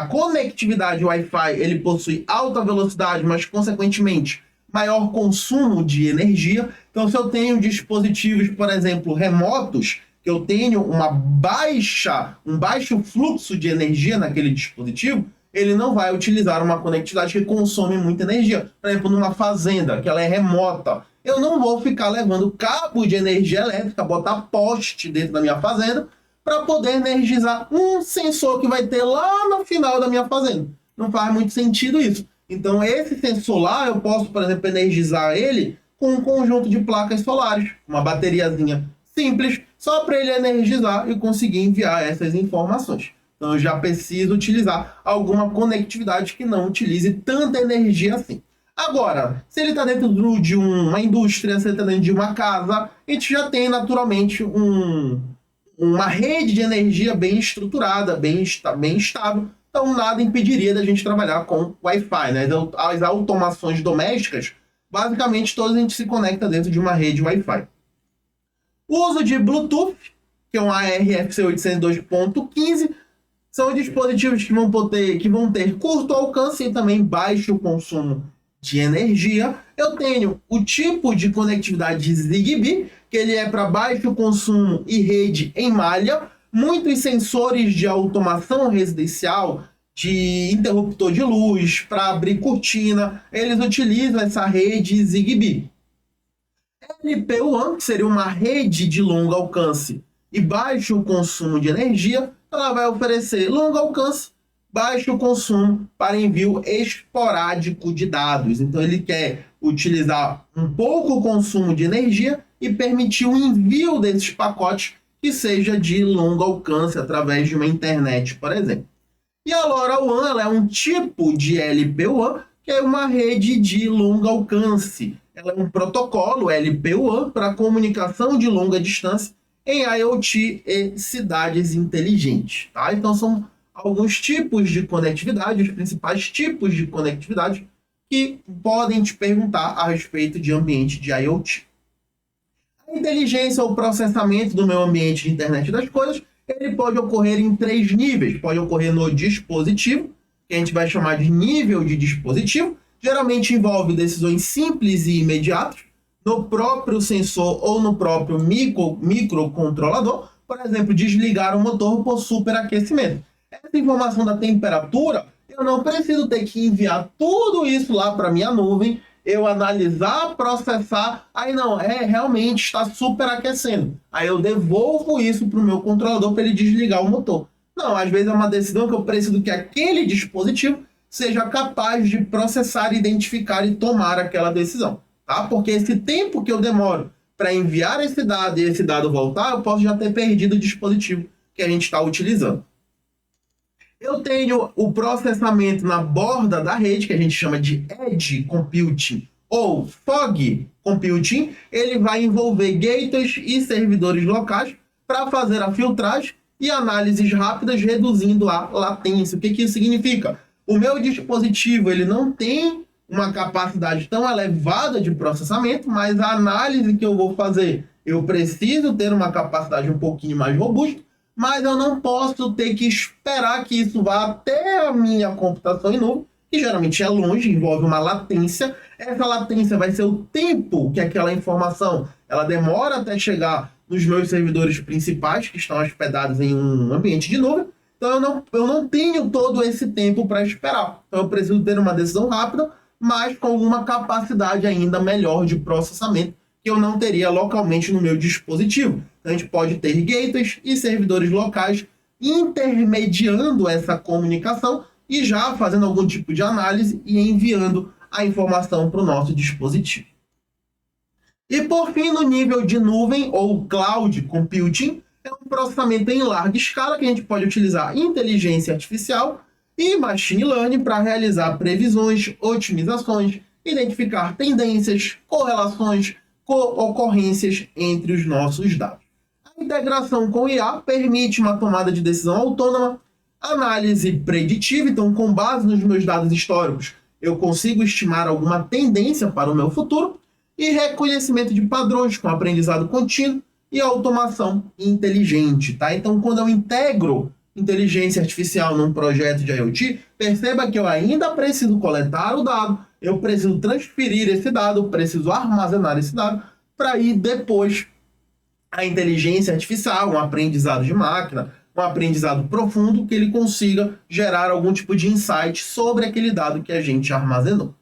conectividade Wi-Fi, ele possui alta velocidade, mas consequentemente maior consumo de energia. Então, se eu tenho dispositivos, por exemplo, remotos, que eu tenho um baixo fluxo de energia naquele dispositivo, ele não vai utilizar uma conectividade que consome muita energia. Por exemplo, numa fazenda, que ela é remota, eu não vou ficar levando cabo de energia elétrica, botar poste dentro da minha fazenda, para poder energizar um sensor que vai ter lá no final da minha fazenda. Não faz muito sentido isso. Então, esse sensor lá, eu posso, por exemplo, energizar ele com um conjunto de placas solares, uma bateriazinha simples, só para ele energizar e conseguir enviar essas informações. Então, eu já preciso utilizar alguma conectividade que não utilize tanta energia assim. Agora, se ele está dentro de uma indústria, se ele está dentro de uma casa, a gente já tem naturalmente uma rede de energia bem estruturada, bem estável. Então, nada impediria da gente trabalhar com Wi-Fi, né? Então, as automações domésticas, basicamente, todas a gente se conecta dentro de uma rede Wi-Fi. O uso de Bluetooth, que é um ARFC 802.15, são dispositivos que vão ter curto alcance e também baixo consumo de energia. Eu tenho o tipo de conectividade Zigbee, que ele é para baixo consumo e rede em malha. Muitos sensores de automação residencial, de interruptor de luz, para abrir cortina, eles utilizam essa rede Zigbee. LPWAN, que seria uma rede de longo alcance e baixo consumo de energia, ela vai oferecer longo alcance, baixo consumo para envio esporádico de dados. Então ele quer utilizar um pouco consumo de energia e permitir o envio desses pacotes que seja de longo alcance através de uma internet, por exemplo. E a LoRaWAN ela é um tipo de LPWAN, que é uma rede de longo alcance. Ela é um protocolo LPWAN para comunicação de longa distância em IoT e cidades inteligentes. Tá? Então são alguns tipos de conectividade, os principais tipos de conectividade que podem te perguntar a respeito de ambiente de IoT. A inteligência ou processamento do meu ambiente de internet das coisas, ele pode ocorrer em 3 níveis. Pode ocorrer no dispositivo, que a gente vai chamar de nível de dispositivo, geralmente envolve decisões simples e imediatas, no próprio sensor ou no próprio microcontrolador, por exemplo, desligar o motor por superaquecimento. Essa informação da temperatura, eu não preciso ter que enviar tudo isso lá para minha nuvem, eu analisar, processar, aí não, realmente está superaquecendo. Aí eu devolvo isso para o meu controlador para ele desligar o motor. Não, às vezes é uma decisão que eu preciso que aquele dispositivo seja capaz de processar, identificar e tomar aquela decisão. Tá? Porque esse tempo que eu demoro para enviar esse dado e esse dado voltar, eu posso já ter perdido o dispositivo que a gente está utilizando. Eu tenho o processamento na borda da rede, que a gente chama de Edge Computing ou Fog Computing. Ele vai envolver gateways e servidores locais para fazer a filtragem e análises rápidas, reduzindo a latência. O que isso significa? O meu dispositivo ele não tem uma capacidade tão elevada de processamento, mas a análise que eu vou fazer, eu preciso ter uma capacidade um pouquinho mais robusta, mas eu não posso ter que esperar que isso vá até a minha computação em nuvem, que geralmente é longe, envolve uma latência. Essa latência vai ser o tempo que aquela informação ela demora até chegar nos meus servidores principais, que estão hospedados em um ambiente de nuvem. Então eu não tenho todo esse tempo para esperar. Então eu preciso ter uma decisão rápida, mas com alguma capacidade ainda melhor de processamento, que eu não teria localmente no meu dispositivo. Então, a gente pode ter gateways e servidores locais intermediando essa comunicação e já fazendo algum tipo de análise e enviando a informação para o nosso dispositivo. E por fim, no nível de nuvem ou cloud computing, é um processamento em larga escala que a gente pode utilizar inteligência artificial e machine learning para realizar previsões, otimizações, identificar tendências, correlações, ocorrências entre os nossos dados. A integração com IA permite uma tomada de decisão autônoma, análise preditiva, então com base nos meus dados históricos, eu consigo estimar alguma tendência para o meu futuro, e reconhecimento de padrões com aprendizado contínuo e automação inteligente. Tá? Então, quando eu integro inteligência artificial num projeto de IoT, perceba que eu ainda preciso coletar o dado, eu preciso transferir esse dado, eu preciso armazenar esse dado, para ir depois a inteligência artificial, um aprendizado de máquina, um aprendizado profundo, que ele consiga gerar algum tipo de insight sobre aquele dado que a gente armazenou.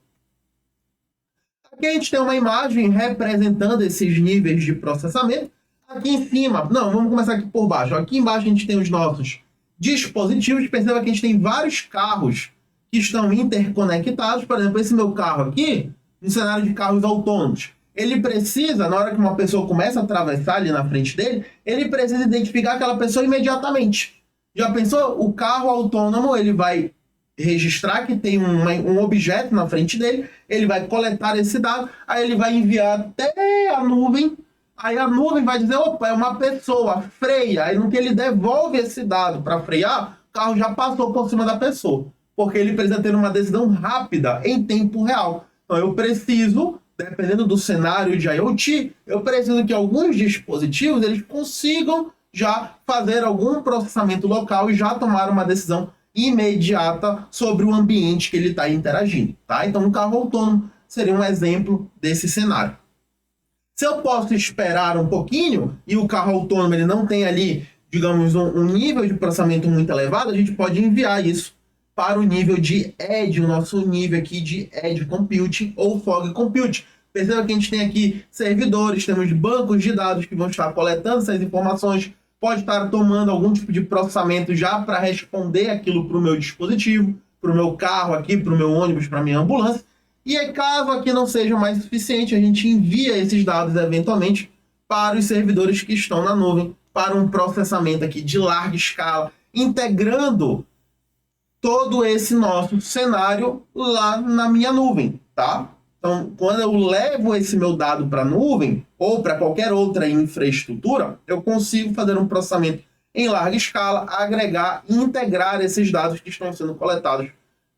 Aqui a gente tem uma imagem representando esses níveis de processamento. Aqui em cima, não, vamos começar aqui por baixo. Aqui embaixo a gente tem os nossos dispositivos. Perceba que a gente tem vários carros que estão interconectados. Por exemplo, esse meu carro aqui, no cenário de carros autônomos, ele precisa, na hora que uma pessoa começa a atravessar ali na frente dele, ele precisa identificar aquela pessoa imediatamente. Já pensou? O carro autônomo, ele vai registrar que tem um objeto na frente dele, ele vai coletar esse dado, aí ele vai enviar até a nuvem, aí a nuvem vai dizer, opa, é uma pessoa, freia. Aí no que ele devolve esse dado para frear, o carro já passou por cima da pessoa, porque ele precisa ter uma decisão rápida, em tempo real. Então eu preciso, dependendo do cenário de IoT, eu preciso que alguns dispositivos eles consigam já fazer algum processamento local e já tomar uma decisão imediata sobre o ambiente que ele está interagindo. Tá? Então, um carro autônomo seria um exemplo desse cenário. Se eu posso esperar um pouquinho e o carro autônomo ele não tem ali, digamos, um nível de processamento muito elevado, a gente pode enviar isso para o nível de Edge, o nosso nível aqui de Edge Computing ou Fog Computing. Perceba que a gente tem aqui servidores, temos bancos de dados que vão estar coletando essas informações, pode estar tomando algum tipo de processamento já para responder aquilo para o meu dispositivo, para o meu carro aqui, para o meu ônibus, para a minha ambulância. E aí, caso aqui não seja mais suficiente, a gente envia esses dados eventualmente para os servidores que estão na nuvem, para um processamento aqui de larga escala, integrando todo esse nosso cenário lá na minha nuvem, tá? Então, quando eu levo esse meu dado para a nuvem ou para qualquer outra infraestrutura, eu consigo fazer um processamento em larga escala, agregar e integrar esses dados que estão sendo coletados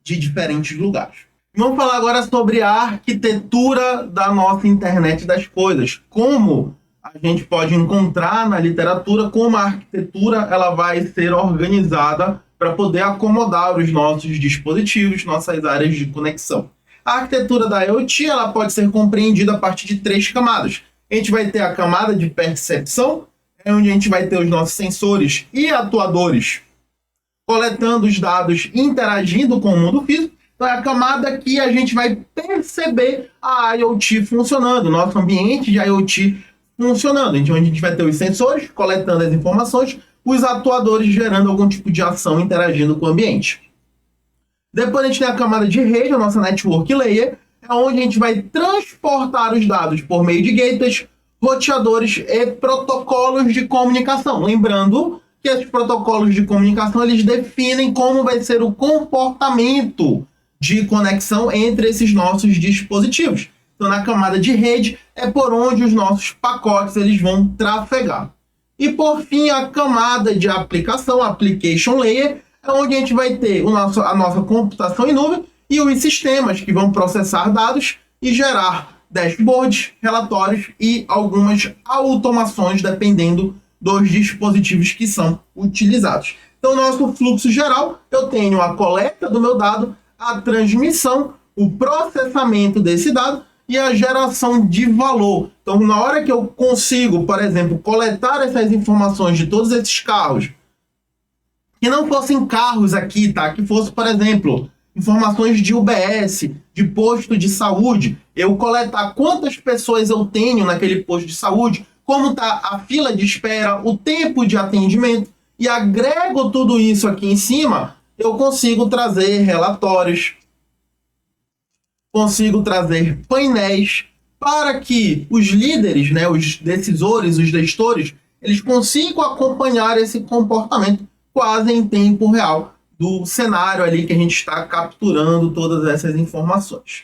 de diferentes lugares. Vamos falar agora sobre a arquitetura da nossa internet das coisas. Como a gente pode encontrar na literatura como a arquitetura ela vai ser organizada para poder acomodar os nossos dispositivos, nossas áreas de conexão. A arquitetura da IoT ela pode ser compreendida a partir de 3 camadas. A gente vai ter a camada de percepção, onde a gente vai ter os nossos sensores e atuadores coletando os dados, interagindo com o mundo físico. Então é a camada que a gente vai perceber a IoT funcionando, nosso ambiente de IoT funcionando. Então a gente vai ter os sensores coletando as informações, os atuadores gerando algum tipo de ação interagindo com o ambiente. Depois a gente tem a camada de rede, a nossa network layer, é onde a gente vai transportar os dados por meio de gateways, roteadores e protocolos de comunicação. Lembrando que esses protocolos de comunicação eles definem como vai ser o comportamento de conexão entre esses nossos dispositivos. Então, na camada de rede é por onde os nossos pacotes eles vão trafegar. E por fim, a camada de aplicação, application layer, é onde a gente vai ter a nossa computação em nuvem e os sistemas que vão processar dados e gerar dashboards, relatórios e algumas automações dependendo dos dispositivos que são utilizados. Então, nosso fluxo geral, eu tenho a coleta do meu dado, a transmissão, o processamento desse dado e a geração de valor. Então, na hora que eu consigo, por exemplo, coletar essas informações de todos esses carros, que não fossem carros aqui, tá? Que fosse, por exemplo, informações de UBS, de posto de saúde, eu coletar quantas pessoas eu tenho naquele posto de saúde, como está a fila de espera, o tempo de atendimento, e agrego tudo isso aqui em cima, eu consigo trazer relatórios, consigo trazer painéis para que os líderes, né, os decisores, os gestores, eles consigam acompanhar esse comportamento quase em tempo real do cenário ali que a gente está capturando todas essas informações.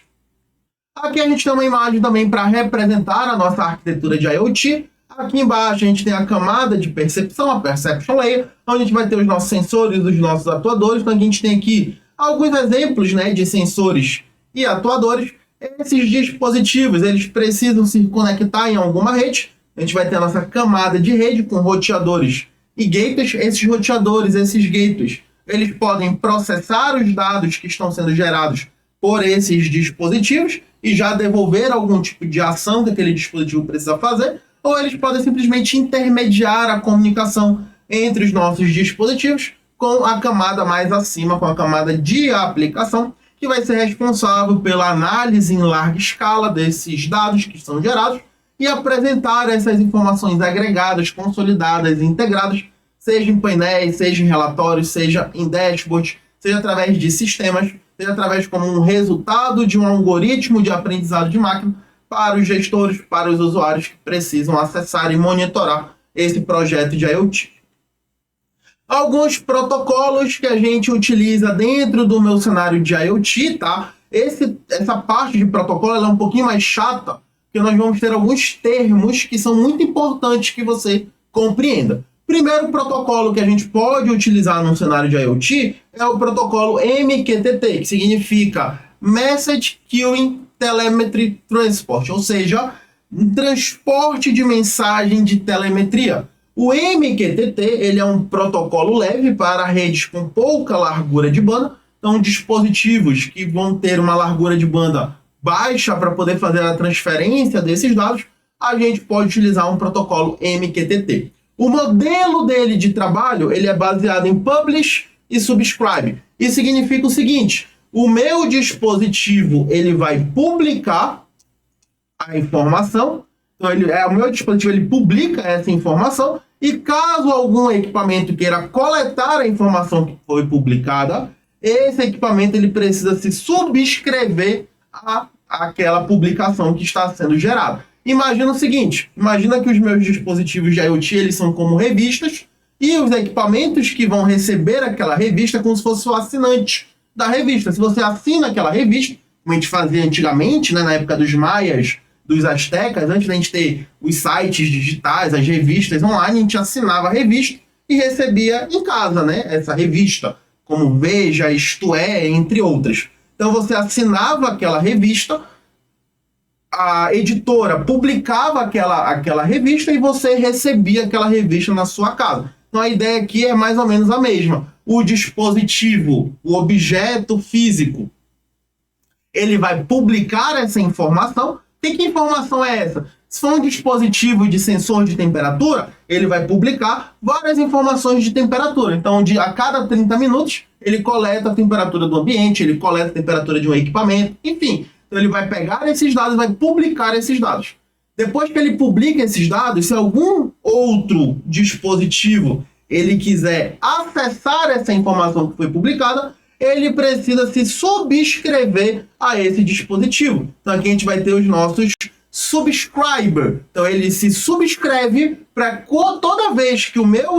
Aqui a gente tem uma imagem também para representar a nossa arquitetura de IoT. Aqui embaixo a gente tem a camada de percepção, a Perception Layer, onde a gente vai ter os nossos sensores, os nossos atuadores. Então a gente tem aqui alguns exemplos, né, de sensores e atuadores. Esses dispositivos eles precisam se conectar em alguma rede. A gente vai ter a nossa camada de rede com roteadores e gateways. Esses roteadores, esses gateways, eles podem processar os dados que estão sendo gerados por esses dispositivos e já devolver algum tipo de ação que aquele dispositivo precisa fazer, ou eles podem simplesmente intermediar a comunicação entre os nossos dispositivos com a camada mais acima, com a camada de aplicação, que vai ser responsável pela análise em larga escala desses dados que são gerados e apresentar essas informações agregadas, consolidadas e integradas, seja em painéis, seja em relatórios, seja em dashboards, seja através de sistemas, seja através como um resultado de um algoritmo de aprendizado de máquina para os gestores, para os usuários que precisam acessar e monitorar esse projeto de IoT. Alguns protocolos que a gente utiliza dentro do meu cenário de IoT, tá? Essa parte de protocolo ela é um pouquinho mais chata, porque nós vamos ter alguns termos que são muito importantes que você compreenda. Primeiro protocolo que a gente pode utilizar no cenário de IoT é o protocolo MQTT, que significa Message Queuing Telemetry Transport, ou seja, um transporte de mensagem de telemetria. O MQTT ele é um protocolo leve para redes com pouca largura de banda, então dispositivos que vão ter uma largura de banda baixa para poder fazer a transferência desses dados, a gente pode utilizar um protocolo MQTT. O modelo dele de trabalho ele é baseado em Publish e Subscribe. Isso significa o seguinte: o meu dispositivo ele vai publicar a informação, então o meu dispositivo ele publica essa informação E caso algum equipamento queira coletar a informação que foi publicada, esse equipamento ele precisa se subscrever àquela publicação que está sendo gerada. Imagina o seguinte, imagina que os meus dispositivos de IoT eles são como revistas e os equipamentos que vão receber aquela revista é como se fosse o assinante da revista. Se você assina aquela revista, como a gente fazia antigamente, né, na época dos maias, dos astecas, antes da gente ter os sites digitais, as revistas online, a gente assinava a revista e recebia em casa, né, essa revista, como Veja, Isto É, entre outras. Então você assinava aquela revista, a editora publicava aquela revista e você recebia aquela revista na sua casa. Então a ideia aqui é mais ou menos a mesma. O dispositivo, o objeto físico, ele vai publicar essa informação. E que informação é essa? Se for um dispositivo de sensor de temperatura, ele vai publicar várias informações de temperatura. Então, a cada 30 minutos, ele coleta a temperatura do ambiente, ele coleta a temperatura de um equipamento, enfim. Então, ele vai pegar esses dados e vai publicar esses dados. Depois que ele publica esses dados, se algum outro dispositivo ele quiser acessar essa informação que foi publicada, ele precisa se subscrever a esse dispositivo. Então aqui a gente vai ter os nossos subscriber. Então ele se subscreve para toda vez que o meu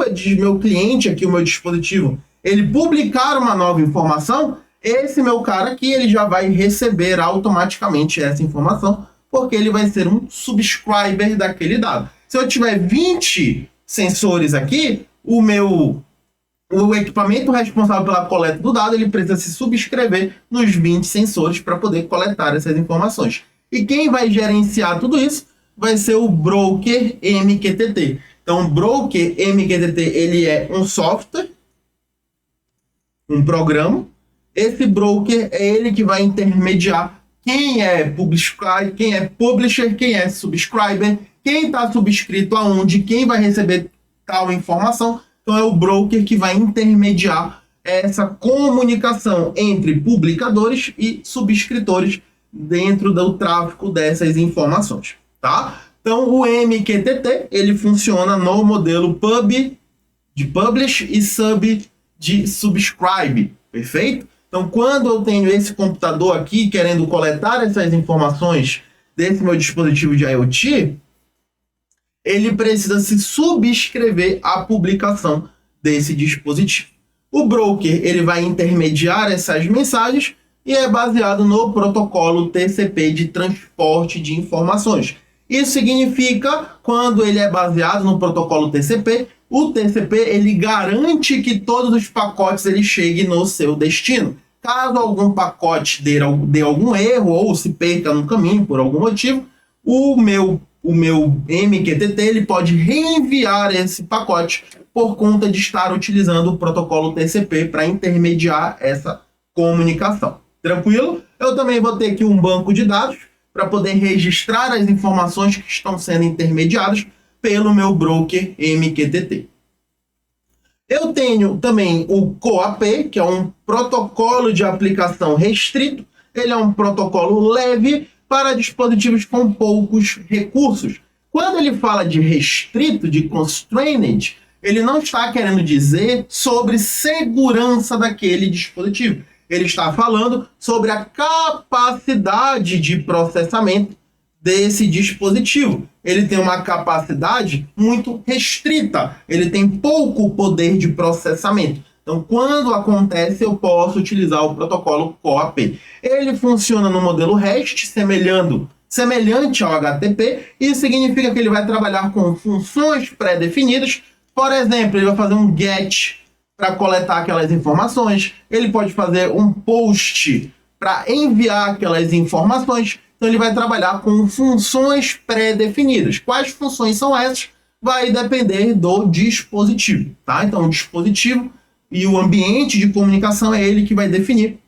cliente aqui, o meu dispositivo, ele publicar uma nova informação, esse meu cara aqui ele já vai receber automaticamente essa informação, porque ele vai ser um subscriber daquele dado. Se eu tiver 20 sensores aqui, o equipamento responsável pela coleta do dado, ele precisa se subscrever nos 20 sensores para poder coletar essas informações. E quem vai gerenciar tudo isso vai ser o broker MQTT. Então, o broker MQTT, ele é um software, um programa. Esse broker é ele que vai intermediar quem é publisher, quem é subscriber, quem está subscrito aonde, quem vai receber tal informação. Então é o broker que vai intermediar essa comunicação entre publicadores e subscritores dentro do tráfego dessas informações, tá? Então o MQTT, ele funciona no modelo pub de publish e sub de subscribe, perfeito? Então quando eu tenho esse computador aqui querendo coletar essas informações desse meu dispositivo de IoT, ele precisa se subscrever à publicação desse dispositivo. O broker ele vai intermediar essas mensagens e é baseado no protocolo TCP de transporte de informações. Isso significa, quando ele é baseado no protocolo TCP, o TCP ele garante que todos os pacotes ele cheguem no seu destino. Caso algum pacote dê algum erro ou se perca no caminho por algum motivo, o meu MQTT ele pode reenviar esse pacote por conta de estar utilizando o protocolo TCP para intermediar essa comunicação. Tranquilo? Eu também vou ter aqui um banco de dados para poder registrar as informações que estão sendo intermediadas pelo meu broker MQTT. Eu tenho também o COAP, que é um protocolo de aplicação restrito. Ele é um protocolo leve para dispositivos com poucos recursos. Quando ele fala de restrito, de constrained, ele não está querendo dizer sobre segurança daquele dispositivo. Ele está falando sobre a capacidade de processamento desse dispositivo. Ele tem uma capacidade muito restrita, ele tem pouco poder de processamento. Então, quando acontece, eu posso utilizar o protocolo COAP. Ele funciona no modelo REST, semelhante ao HTTP, e isso significa que ele vai trabalhar com funções pré-definidas. Por exemplo, ele vai fazer um GET para coletar aquelas informações, ele pode fazer um POST para enviar aquelas informações. Então, ele vai trabalhar com funções pré-definidas. Quais funções são essas? Vai depender do dispositivo, tá? Então, o dispositivo e o ambiente de comunicação é ele que vai definir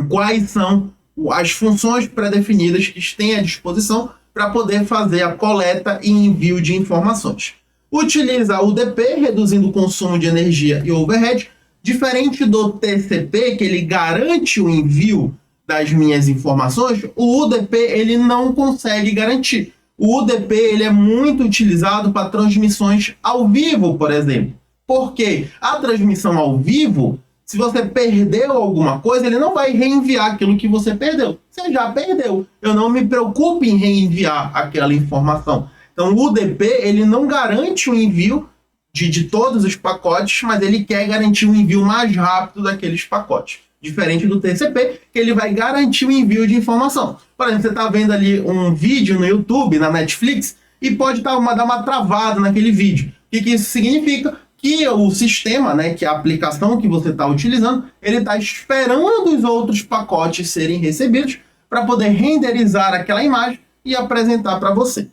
quais são as funções pré-definidas que tem à disposição para poder fazer a coleta e envio de informações. Utiliza o UDP, reduzindo o consumo de energia e overhead, diferente do TCP, que ele garante o envio das minhas informações, o UDP ele não consegue garantir. O UDP ele é muito utilizado para transmissões ao vivo, por exemplo. Porque a transmissão ao vivo, se você perdeu alguma coisa, ele não vai reenviar aquilo que você perdeu. Você já perdeu. Eu não me preocupo em reenviar aquela informação. Então, o UDP ele não garante o envio de todos os pacotes, mas ele quer garantir um envio mais rápido daqueles pacotes. Diferente do TCP, que ele vai garantir o envio de informação. Por exemplo, você está vendo ali um vídeo no YouTube, na Netflix, e pode dar uma travada naquele vídeo. O que isso significa? Que o sistema, né, que é a aplicação que você está utilizando, ele está esperando os outros pacotes serem recebidos para poder renderizar aquela imagem e apresentar para você.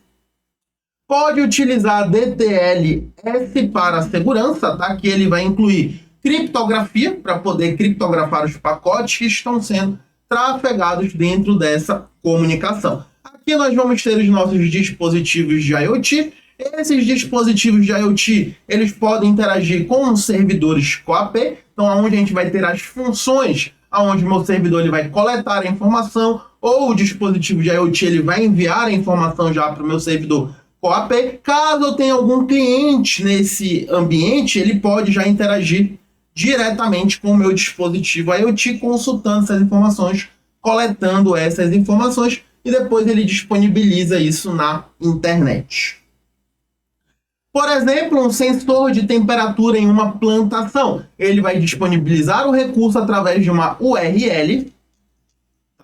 Pode utilizar DTLS para segurança, tá? Que ele vai incluir criptografia para poder criptografar os pacotes que estão sendo trafegados dentro dessa comunicação. Aqui nós vamos ter os nossos dispositivos de IoT. Esses dispositivos de IoT, eles podem interagir com os servidores CoAP, então onde a gente vai ter as funções, onde o meu servidor ele vai coletar a informação, ou o dispositivo de IoT ele vai enviar a informação já para o meu servidor CoAP. Caso eu tenha algum cliente nesse ambiente, ele pode já interagir diretamente com o meu dispositivo IoT, consultando essas informações, coletando essas informações, e depois ele disponibiliza isso na internet. Por exemplo, um sensor de temperatura em uma plantação. Ele vai disponibilizar o recurso através de uma URL.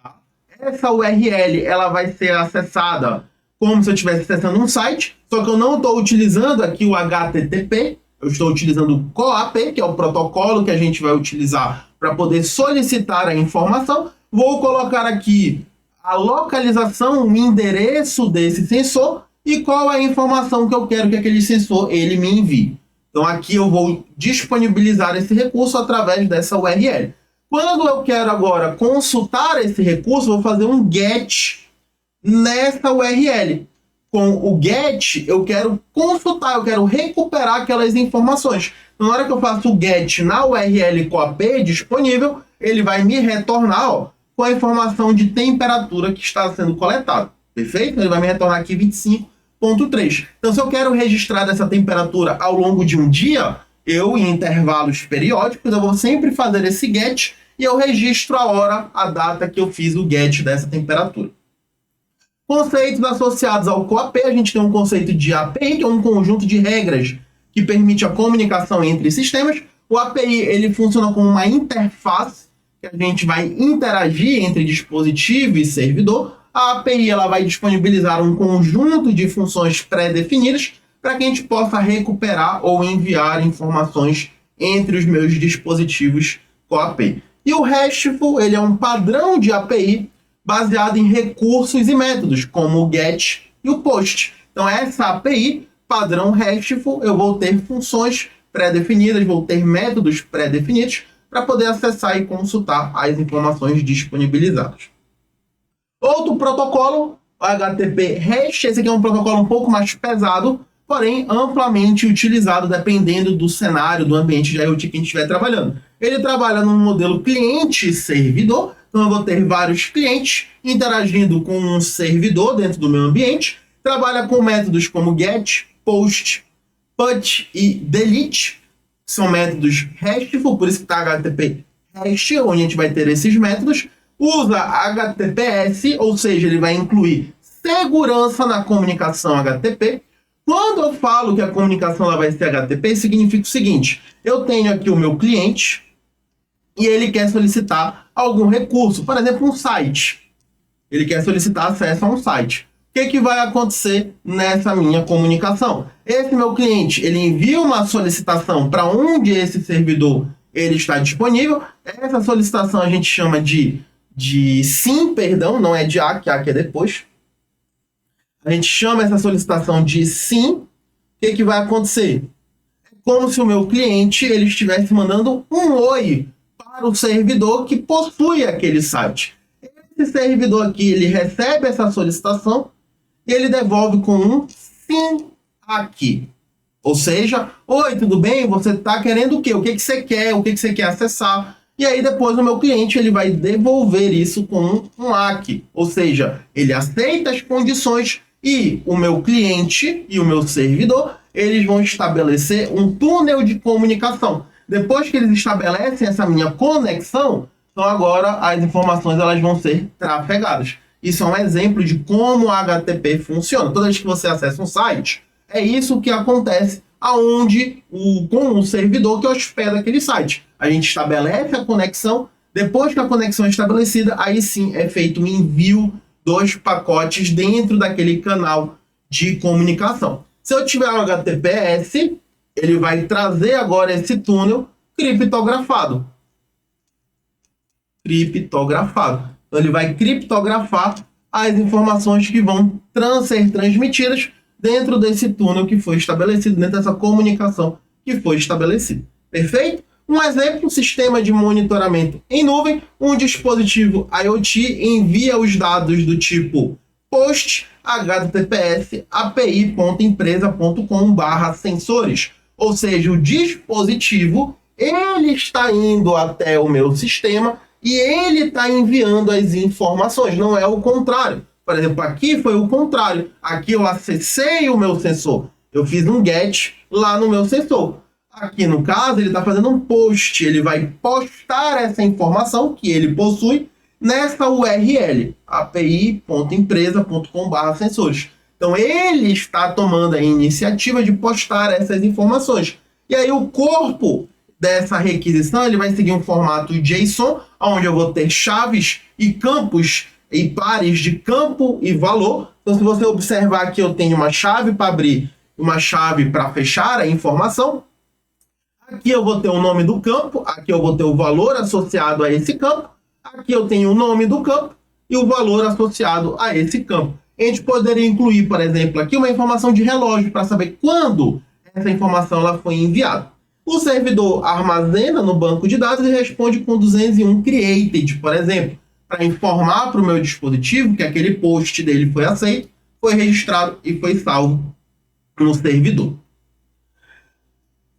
Tá? Essa URL ela vai ser acessada como se eu estivesse acessando um site, só que eu não estou utilizando aqui o HTTP, eu estou utilizando o CoAP, que é o protocolo que a gente vai utilizar para poder solicitar a informação. Vou colocar aqui a localização, o endereço desse sensor e qual é a informação que eu quero que aquele sensor ele me envie. Então aqui eu vou disponibilizar esse recurso através dessa URL. Quando eu quero agora consultar esse recurso, vou fazer um GET nessa URL. Com o GET, eu quero consultar, eu quero recuperar aquelas informações. Então, na hora que eu faço o GET na URL CoAP disponível, ele vai me retornar com a informação de temperatura que está sendo coletada. Perfeito? Ele vai me retornar aqui 25,3. Então, se eu quero registrar essa temperatura ao longo de um dia, eu, em intervalos periódicos, eu vou sempre fazer esse GET e eu registro a hora, a data que eu fiz o GET dessa temperatura. Conceitos associados ao CoAP, a gente tem um conceito de API, que é um conjunto de regras que permite a comunicação entre sistemas. O API ele funciona como uma interface, que a gente vai interagir entre dispositivo e servidor. A API ela vai disponibilizar um conjunto de funções pré-definidas para que a gente possa recuperar ou enviar informações entre os meus dispositivos CoAP. E o RESTful ele é um padrão de API baseado em recursos e métodos, como o GET e o POST. Então, essa API, padrão RESTful, eu vou ter funções pré-definidas, vou ter métodos pré-definidos para poder acessar e consultar as informações disponibilizadas. Outro protocolo, o HTTP REST, esse aqui é um protocolo um pouco mais pesado, porém amplamente utilizado dependendo do cenário, do ambiente de IoT que a gente estiver trabalhando. Ele trabalha num modelo cliente-servidor. Então, eu vou ter vários clientes interagindo com um servidor dentro do meu ambiente. Trabalha com métodos como GET, POST, PUT e DELETE. São métodos RESTful, por isso que está HTTP REST, onde a gente vai ter esses métodos. Usa HTTPS, ou seja, ele vai incluir segurança na comunicação HTTP. Quando eu falo que a comunicação ela vai ser HTTP, significa o seguinte: eu tenho aqui o meu cliente e ele quer solicitar algum recurso, por exemplo, um site. Ele quer solicitar acesso a um site. O que vai acontecer nessa minha comunicação? Esse meu cliente, ele envia uma solicitação para onde esse servidor ele está disponível. Essa solicitação a gente chama de SYN, perdão, não é de ACK, que ACK é depois. A gente chama essa solicitação de SYN. O que vai acontecer? É como se o meu cliente ele estivesse mandando um oi para o servidor que possui aquele site. Esse servidor aqui, ele recebe essa solicitação e ele devolve com um SYN aqui. Ou seja, oi, tudo bem? Você está querendo o quê? O que você quer? O que você quer acessar? E aí depois o meu cliente ele vai devolver isso com um ACK. Ou seja, ele aceita as condições E o meu cliente e o meu servidor, eles vão estabelecer um túnel de comunicação. Depois que eles estabelecem essa minha conexão, então agora as informações elas vão ser trafegadas. Isso é um exemplo de como o HTTP funciona. Toda vez que você acessa um site, é isso que acontece com o servidor que hospeda aquele site. A gente estabelece a conexão, depois que a conexão é estabelecida, aí sim é feito o envio dos pacotes dentro daquele canal de comunicação. Se eu tiver um HTTPS, ele vai trazer agora esse túnel criptografado. Então ele vai criptografar as informações que vão ser transmitidas dentro desse túnel que foi estabelecido, dentro dessa comunicação que foi estabelecida. Perfeito? Um exemplo, um sistema de monitoramento em nuvem, um dispositivo IoT envia os dados do tipo post https api.empresa.com/sensores. Ou seja, o dispositivo ele está indo até o meu sistema e ele está enviando as informações, não é o contrário. Por exemplo, aqui foi o contrário. Aqui eu acessei o meu sensor. Eu fiz um get lá no meu sensor. Aqui, no caso, ele está fazendo um post. Ele vai postar essa informação que ele possui nessa URL, api.empresa.com/sensores. Então, ele está tomando a iniciativa de postar essas informações. E aí, o corpo dessa requisição ele vai seguir um formato JSON, onde eu vou ter chaves e campos e pares de campo e valor. Então, se você observar aqui, eu tenho uma chave para abrir, uma chave para fechar a informação. Aqui eu vou ter o nome do campo, aqui eu vou ter o valor associado a esse campo, aqui eu tenho o nome do campo e o valor associado a esse campo. A gente poderia incluir, por exemplo, aqui uma informação de relógio para saber quando essa informação ela foi enviada. O servidor armazena no banco de dados e responde com 201 created, por exemplo, para informar para o meu dispositivo que aquele post dele foi aceito, foi registrado e foi salvo no servidor.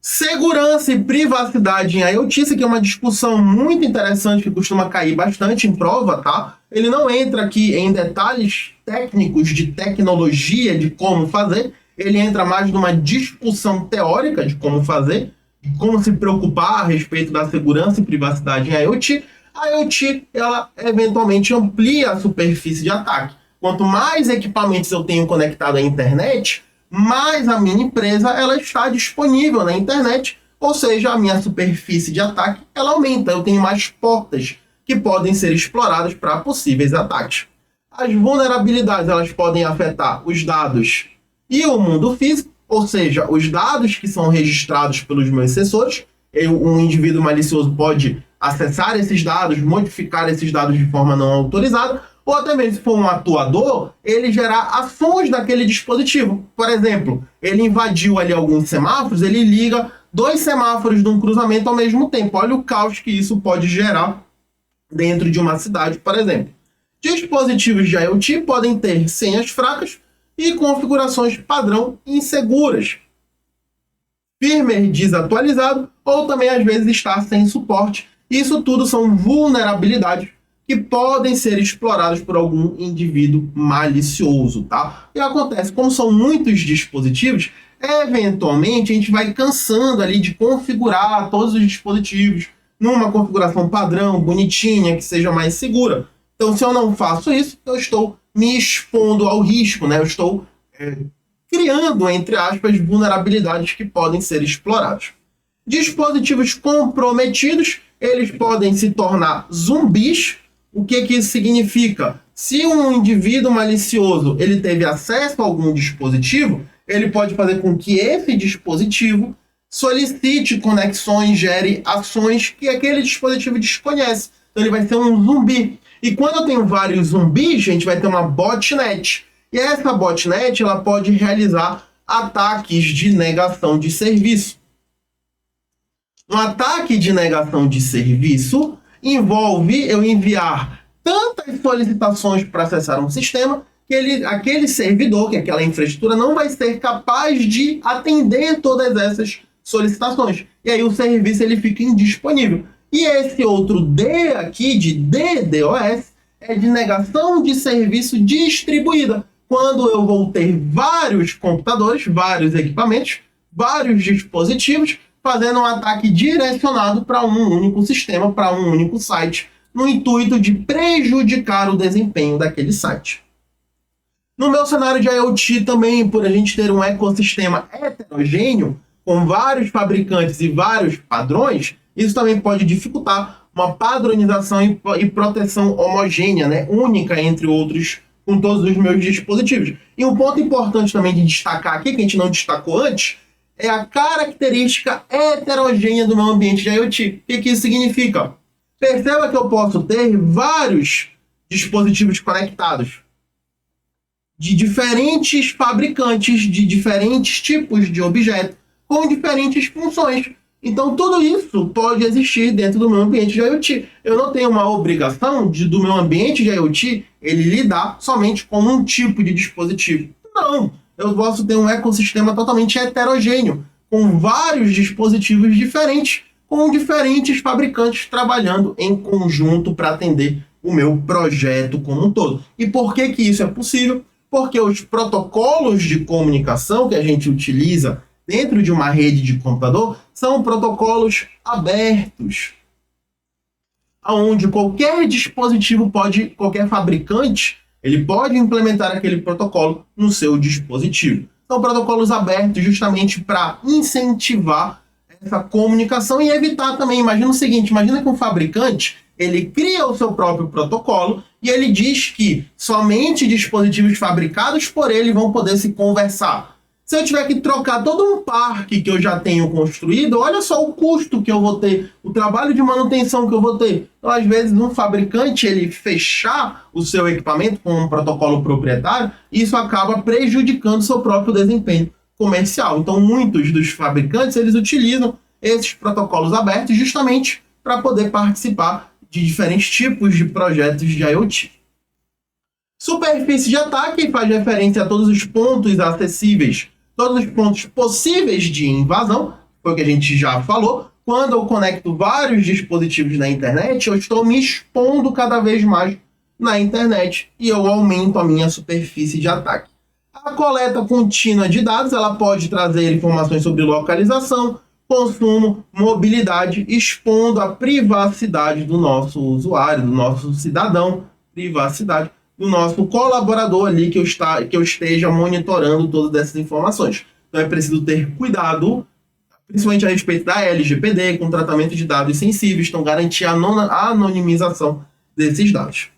Segurança e privacidade em IoT, isso aqui é uma discussão muito interessante que costuma cair bastante em prova, tá? Ele não entra aqui em detalhes técnicos de tecnologia, de como fazer, ele entra mais numa discussão teórica de como fazer, de como se preocupar a respeito da segurança e privacidade em IoT. A IoT, ela eventualmente amplia a superfície de ataque. Quanto mais equipamentos eu tenho conectado à internet, mais a minha empresa ela está disponível na internet, ou seja, a minha superfície de ataque ela aumenta. Eu tenho mais portas que podem ser exploradas para possíveis ataques. As vulnerabilidades elas podem afetar os dados e o mundo físico, ou seja, os dados que são registrados pelos meus sensores. Um indivíduo malicioso pode acessar esses dados, modificar esses dados de forma não autorizada, ou até mesmo se for um atuador, ele gerar ações naquele dispositivo. Por exemplo, ele invadiu ali alguns semáforos, ele liga 2 semáforos de um cruzamento ao mesmo tempo. Olha o caos que isso pode gerar dentro de uma cidade, por exemplo. Dispositivos de IoT podem ter senhas fracas e configurações padrão inseguras, firmware desatualizado ou também às vezes estar sem suporte. Isso tudo são vulnerabilidades que podem ser explorados por algum indivíduo malicioso, tá? E acontece, como são muitos dispositivos, eventualmente a gente vai cansando ali de configurar todos os dispositivos numa configuração padrão, bonitinha, que seja mais segura. Então, se eu não faço isso, eu estou me expondo ao risco, né? Eu estou criando, entre aspas, vulnerabilidades que podem ser exploradas. Dispositivos comprometidos, eles podem se tornar zumbis. O que isso significa? Se um indivíduo malicioso ele teve acesso a algum dispositivo, ele pode fazer com que esse dispositivo solicite conexões, gere ações que aquele dispositivo desconhece. Então ele vai ser um zumbi. E quando eu tenho vários zumbis, a gente vai ter uma botnet. E essa botnet ela pode realizar ataques de negação de serviço. Um ataque de negação de serviço envolve eu enviar tantas solicitações para acessar um sistema que aquele servidor, que aquela infraestrutura, não vai ser capaz de atender todas essas solicitações. E aí o serviço ele fica indisponível. E esse outro D aqui, de DDoS, é de negação de serviço distribuída. quando eu vou ter vários computadores, vários equipamentos, vários dispositivos, fazendo um ataque direcionado para um único sistema, para um único site, no intuito de prejudicar o desempenho daquele site. No meu cenário de IoT também, por a gente ter um ecossistema heterogêneo, com vários fabricantes e vários padrões, isso também pode dificultar uma padronização e proteção homogênea, né, única entre outros, com todos os meus dispositivos. E um ponto importante também de destacar aqui, que a gente não destacou antes, é a característica heterogênea do meu ambiente de IoT. O que isso significa? Perceba que eu posso ter vários dispositivos conectados de diferentes fabricantes, de diferentes tipos de objeto, com diferentes funções. Então, tudo isso pode existir dentro do meu ambiente de IoT. Eu não tenho uma obrigação do meu ambiente de IoT ele lidar somente com um tipo de dispositivo. Não, eu posso ter um ecossistema totalmente heterogêneo, com vários dispositivos diferentes, com diferentes fabricantes trabalhando em conjunto para atender o meu projeto como um todo. E por que isso é possível? Porque os protocolos de comunicação que a gente utiliza dentro de uma rede de computador são protocolos abertos, onde qualquer dispositivo qualquer fabricante, ele pode implementar aquele protocolo no seu dispositivo. São protocolos abertos justamente para incentivar essa comunicação e evitar também, imagina o seguinte, imagina que um fabricante, ele cria o seu próprio protocolo e ele diz que somente dispositivos fabricados por ele vão poder se conversar. Se eu tiver que trocar todo um parque que eu já tenho construído, olha só o custo que eu vou ter, o trabalho de manutenção que eu vou ter. Então, às vezes, um fabricante, ele fechar o seu equipamento com um protocolo proprietário, isso acaba prejudicando o seu próprio desempenho comercial. Então, muitos dos fabricantes, eles utilizam esses protocolos abertos justamente para poder participar de diferentes tipos de projetos de IoT. Superfície de ataque faz referência a todos os pontos acessíveis, todos os pontos possíveis de invasão, foi o que a gente já falou. Quando eu conecto vários dispositivos na internet, eu estou me expondo cada vez mais na internet e eu aumento a minha superfície de ataque. A coleta contínua de dados, ela pode trazer informações sobre localização, consumo, mobilidade, expondo a privacidade do nosso usuário, do nosso cidadão, privacidade do nosso colaborador ali que eu esteja monitorando todas essas informações. Então é preciso ter cuidado, principalmente a respeito da LGPD, com tratamento de dados sensíveis, então garantir a anonimização desses dados.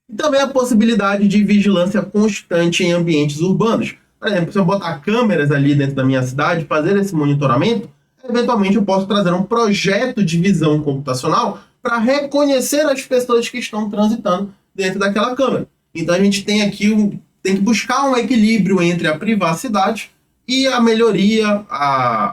E também a possibilidade de vigilância constante em ambientes urbanos. Por exemplo, se eu botar câmeras ali dentro da minha cidade, fazer esse monitoramento, eventualmente eu posso trazer um projeto de visão computacional para reconhecer as pessoas que estão transitando dentro daquela câmera. Então a gente tem aqui tem que buscar um equilíbrio entre a privacidade e a melhoria,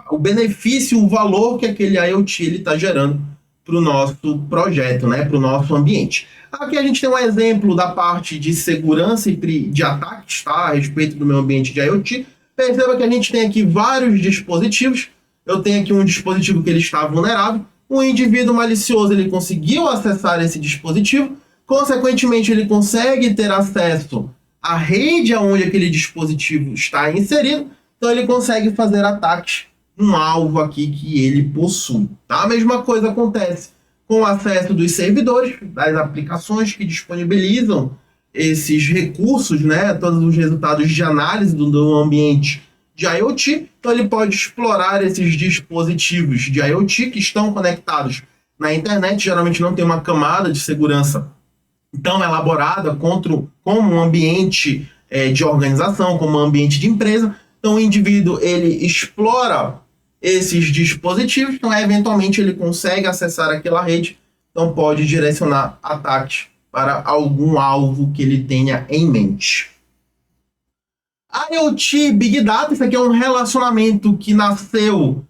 o benefício, o valor que aquele IoT está gerando para o nosso projeto, né, para o nosso ambiente. Aqui a gente tem um exemplo da parte de segurança e de ataques, tá, a respeito do meu ambiente de IoT. Perceba que a gente tem aqui vários dispositivos. Eu tenho aqui um dispositivo que ele está vulnerável. Um indivíduo malicioso ele conseguiu acessar esse dispositivo. Consequentemente, ele consegue ter acesso à rede onde aquele dispositivo está inserido. Então, ele consegue fazer ataques num alvo aqui que ele possui. Tá? A mesma coisa acontece com o acesso dos servidores, das aplicações que disponibilizam esses recursos, né? Todos os resultados de análise do ambiente de IoT. Então, ele pode explorar esses dispositivos de IoT que estão conectados na internet. Geralmente não tem uma camada de segurança tão elaborada como um ambiente de organização, como um ambiente de empresa. Então, o indivíduo ele explora esses dispositivos, então, eventualmente, ele consegue acessar aquela rede, então pode direcionar ataques para algum alvo que ele tenha em mente. IoT Big Data, isso aqui é um relacionamento que nasceu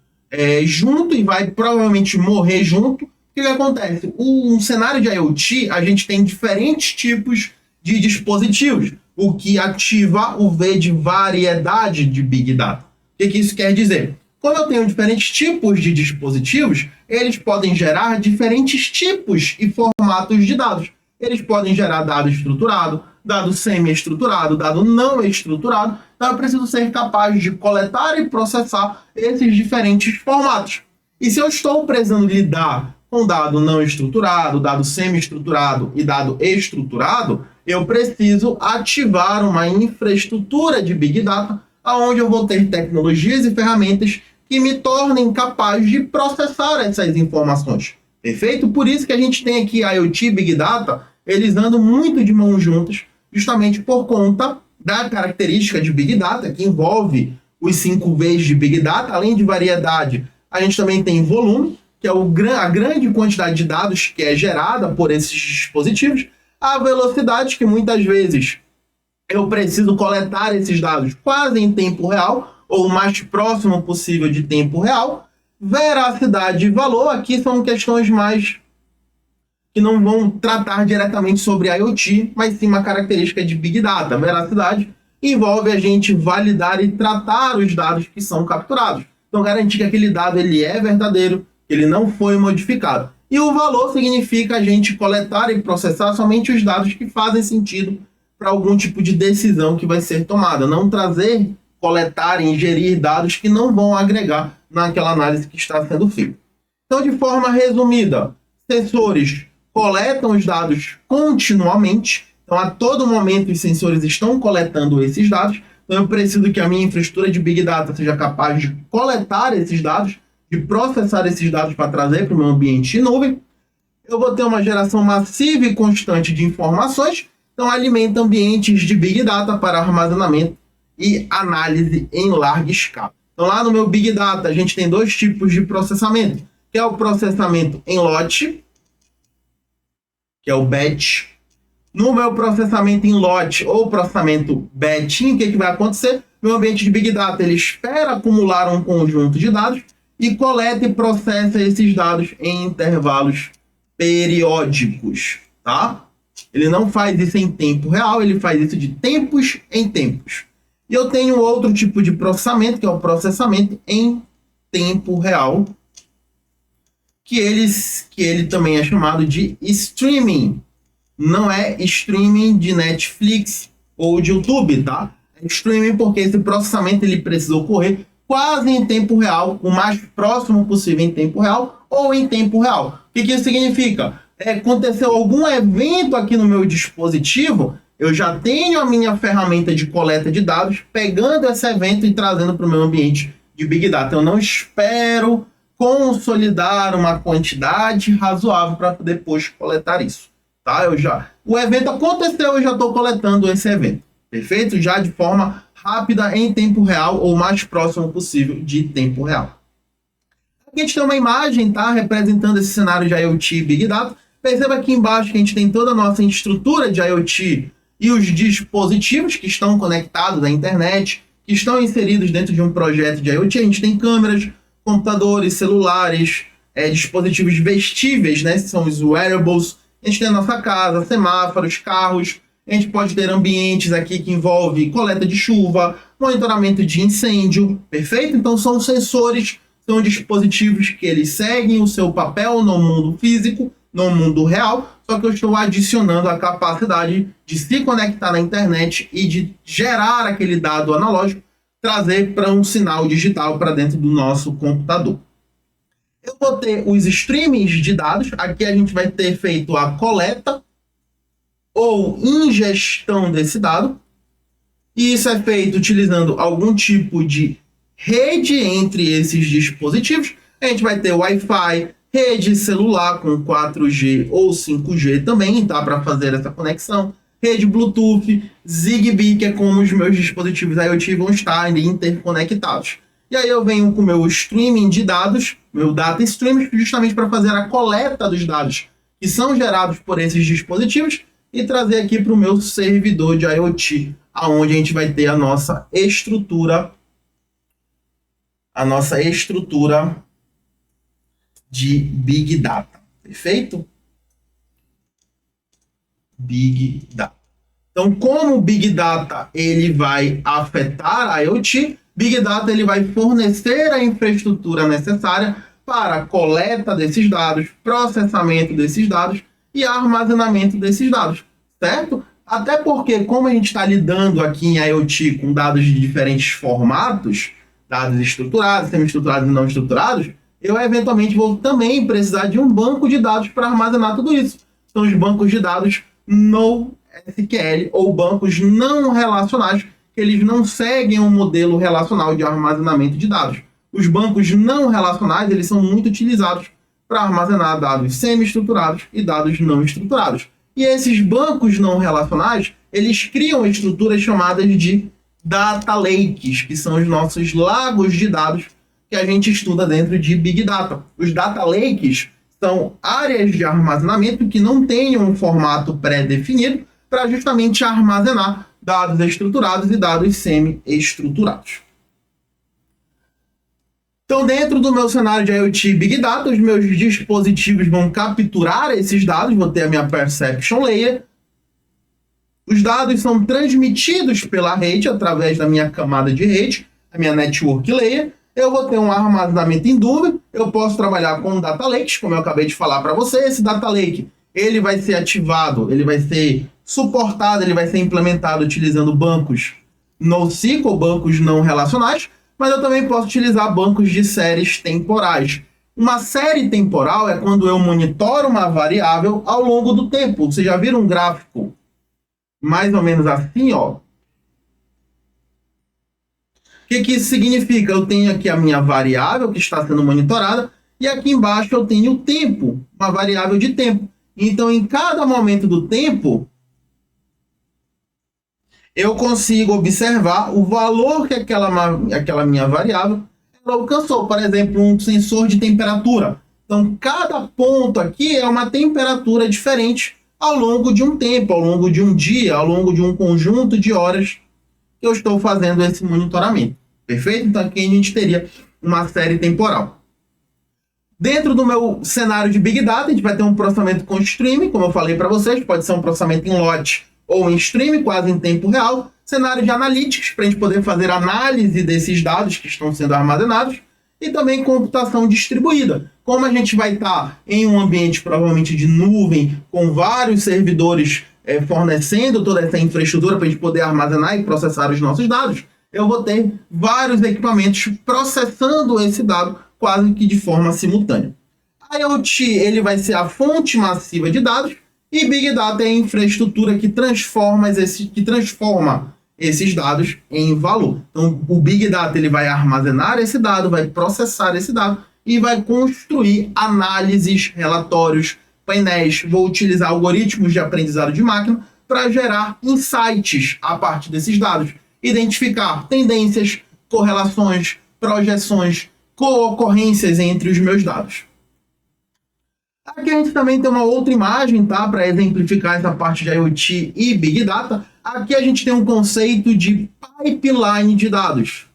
junto e vai provavelmente morrer junto. O que acontece? Um cenário de IoT, a gente tem diferentes tipos de dispositivos, o que ativa o V de variedade de Big Data. O que isso quer dizer? Quando eu tenho diferentes tipos de dispositivos, eles podem gerar diferentes tipos e formatos de dados. Eles podem gerar dado estruturado, dado semi-estruturado, dado não estruturado. Então eu preciso ser capaz de coletar e processar esses diferentes formatos. E se eu estou precisando lidar com dado não estruturado, dado semi-estruturado e dado estruturado, eu preciso ativar uma infraestrutura de Big Data, onde eu vou ter tecnologias e ferramentas que me tornem capaz de processar essas informações. Perfeito? Por isso que a gente tem aqui IoT e Big Data, eles andam muito de mãos juntas, justamente por conta da característica de Big Data, que envolve os 5 Vs de Big Data, além de variedade, a gente também tem volume, que é a grande quantidade de dados que é gerada por esses dispositivos, a velocidade, que muitas vezes eu preciso coletar esses dados quase em tempo real, ou o mais próximo possível de tempo real. Veracidade e valor, aqui são questões mais que não vão tratar diretamente sobre IoT, mas sim uma característica de Big Data. Veracidade envolve a gente validar e tratar os dados que são capturados. Então, garantir que aquele dado ele é verdadeiro, que ele não foi modificado. E o valor significa a gente coletar e processar somente os dados que fazem sentido para algum tipo de decisão que vai ser tomada. Não trazer, coletar e ingerir dados que não vão agregar naquela análise que está sendo feita. Então, de forma resumida, sensores coletam os dados continuamente. Então, a todo momento, os sensores estão coletando esses dados. Então, eu preciso que a minha infraestrutura de Big Data seja capaz de coletar esses dados, de processar esses dados para trazer para o meu ambiente de nuvem. Eu vou ter uma geração massiva e constante de informações. Então, alimenta ambientes de Big Data para armazenamento e análise em larga escala. Então, lá no meu Big Data, a gente tem 2 tipos de processamento, que é o processamento em lote, que é o batch. No meu processamento em lote ou processamento batching, o que vai acontecer? Meu ambiente de Big Data ele espera acumular um conjunto de dados e coleta e processa esses dados em intervalos periódicos, tá? Ele não faz isso em tempo real, ele faz isso de tempos em tempos. E eu tenho outro tipo de processamento, que é o processamento em tempo real, que ele também é chamado de streaming. Não é streaming de Netflix ou de YouTube, tá? É streaming porque esse processamento ele precisa ocorrer quase em tempo real, o mais próximo possível em tempo real ou em tempo real. O que isso significa? Aconteceu algum evento aqui no meu dispositivo, eu já tenho a minha ferramenta de coleta de dados, pegando esse evento e trazendo para o meu ambiente de Big Data. Eu não espero consolidar uma quantidade razoável para depois coletar isso. Tá? O evento aconteceu, eu já estou coletando esse evento. Perfeito? Já de forma rápida, em tempo real, ou o mais próximo possível de tempo real. Aqui a gente tem uma imagem, tá? Representando esse cenário de IoT e Big Data. Perceba aqui embaixo que a gente tem toda a nossa estrutura de IoT e os dispositivos que estão conectados à internet, que estão inseridos dentro de um projeto de IoT. A gente tem câmeras, computadores, celulares, dispositivos vestíveis, né? São os wearables. A gente tem a nossa casa, semáforos, carros. A gente pode ter ambientes aqui que envolvem coleta de chuva, monitoramento de incêndio, perfeito? Então são sensores, são dispositivos que eles seguem o seu papel no mundo físico, no mundo real, só que eu estou adicionando a capacidade de se conectar na internet e de gerar aquele dado analógico, trazer para um sinal digital para dentro do nosso computador. Eu vou ter os streamings de dados, aqui a gente vai ter feito a coleta ou ingestão desse dado, e isso é feito utilizando algum tipo de rede entre esses dispositivos. A gente vai ter Wi-Fi, rede celular com 4G ou 5G também, tá? Para fazer essa conexão. Rede Bluetooth, Zigbee, que é como os meus dispositivos IoT vão estar interconectados. E aí eu venho com o meu streaming de dados, meu data stream, justamente para fazer a coleta dos dados que são gerados por esses dispositivos e trazer aqui para o meu servidor de IoT, aonde a gente vai ter a nossa estrutura de Big Data, perfeito? Big Data. Então, como o Big Data ele vai afetar a IoT, Big Data ele vai fornecer a infraestrutura necessária para a coleta desses dados, processamento desses dados e armazenamento desses dados, certo? Até porque, como a gente está lidando aqui em IoT com dados de diferentes formatos, dados estruturados, semi-estruturados e não estruturados, eu eventualmente vou também precisar de um banco de dados para armazenar tudo isso. São os bancos de dados NoSQL ou bancos não relacionais, que eles não seguem um modelo relacional de armazenamento de dados. Os bancos não relacionais, eles são muito utilizados para armazenar dados semi-estruturados e dados não estruturados. E esses bancos não relacionais, eles criam estruturas chamadas de data lakes, que são os nossos lagos de dados que a gente estuda dentro de Big Data. Os data lakes são áreas de armazenamento que não tenham um formato pré-definido para justamente armazenar dados estruturados e dados semi-estruturados. Então, dentro do meu cenário de IoT Big Data, os meus dispositivos vão capturar esses dados, vou ter a minha Perception Layer. Os dados são transmitidos pela rede, através da minha camada de rede, a minha Network Layer. Eu vou ter um armazenamento em nuvem, eu posso trabalhar com Data Lakes, como eu acabei de falar para você. Esse Data Lake, ele vai ser ativado, ele vai ser suportado, ele vai ser implementado utilizando bancos NoSQL, bancos não relacionais, mas eu também posso utilizar bancos de séries temporais. Uma série temporal é quando eu monitoro uma variável ao longo do tempo. Vocês já viram um gráfico mais ou menos assim, ó? O que isso significa? Eu tenho aqui a minha variável que está sendo monitorada e aqui embaixo eu tenho o tempo, uma variável de tempo. Então, em cada momento do tempo, eu consigo observar o valor que aquela minha variável alcançou. Por exemplo, um sensor de temperatura. Então, cada ponto aqui é uma temperatura diferente ao longo de um tempo, ao longo de um dia, ao longo de um conjunto de horas que eu estou fazendo esse monitoramento. Perfeito? Então, aqui a gente teria uma série temporal. Dentro do meu cenário de Big Data, a gente vai ter um processamento com streaming, como eu falei para vocês, pode ser um processamento em lote ou em streaming, quase em tempo real. Cenário de analytics, para a gente poder fazer análise desses dados que estão sendo armazenados. E também computação distribuída. Como a gente vai estar em um ambiente provavelmente de nuvem, com vários servidores fornecendo toda essa infraestrutura para a gente poder armazenar e processar os nossos dados, eu vou ter vários equipamentos processando esse dado quase que de forma simultânea. IoT, ele vai ser a fonte massiva de dados, e Big Data é a infraestrutura que transforma esses dados em valor. Então, o Big Data ele vai armazenar esse dado, vai processar esse dado e vai construir análises, relatórios, painéis. Vou utilizar algoritmos de aprendizado de máquina para gerar insights a partir desses dados. Identificar tendências, correlações, projeções, co-ocorrências entre os meus dados. Aqui a gente também tem uma outra imagem, tá? Para exemplificar essa parte de IoT e Big Data. Aqui a gente tem um conceito de pipeline de dados.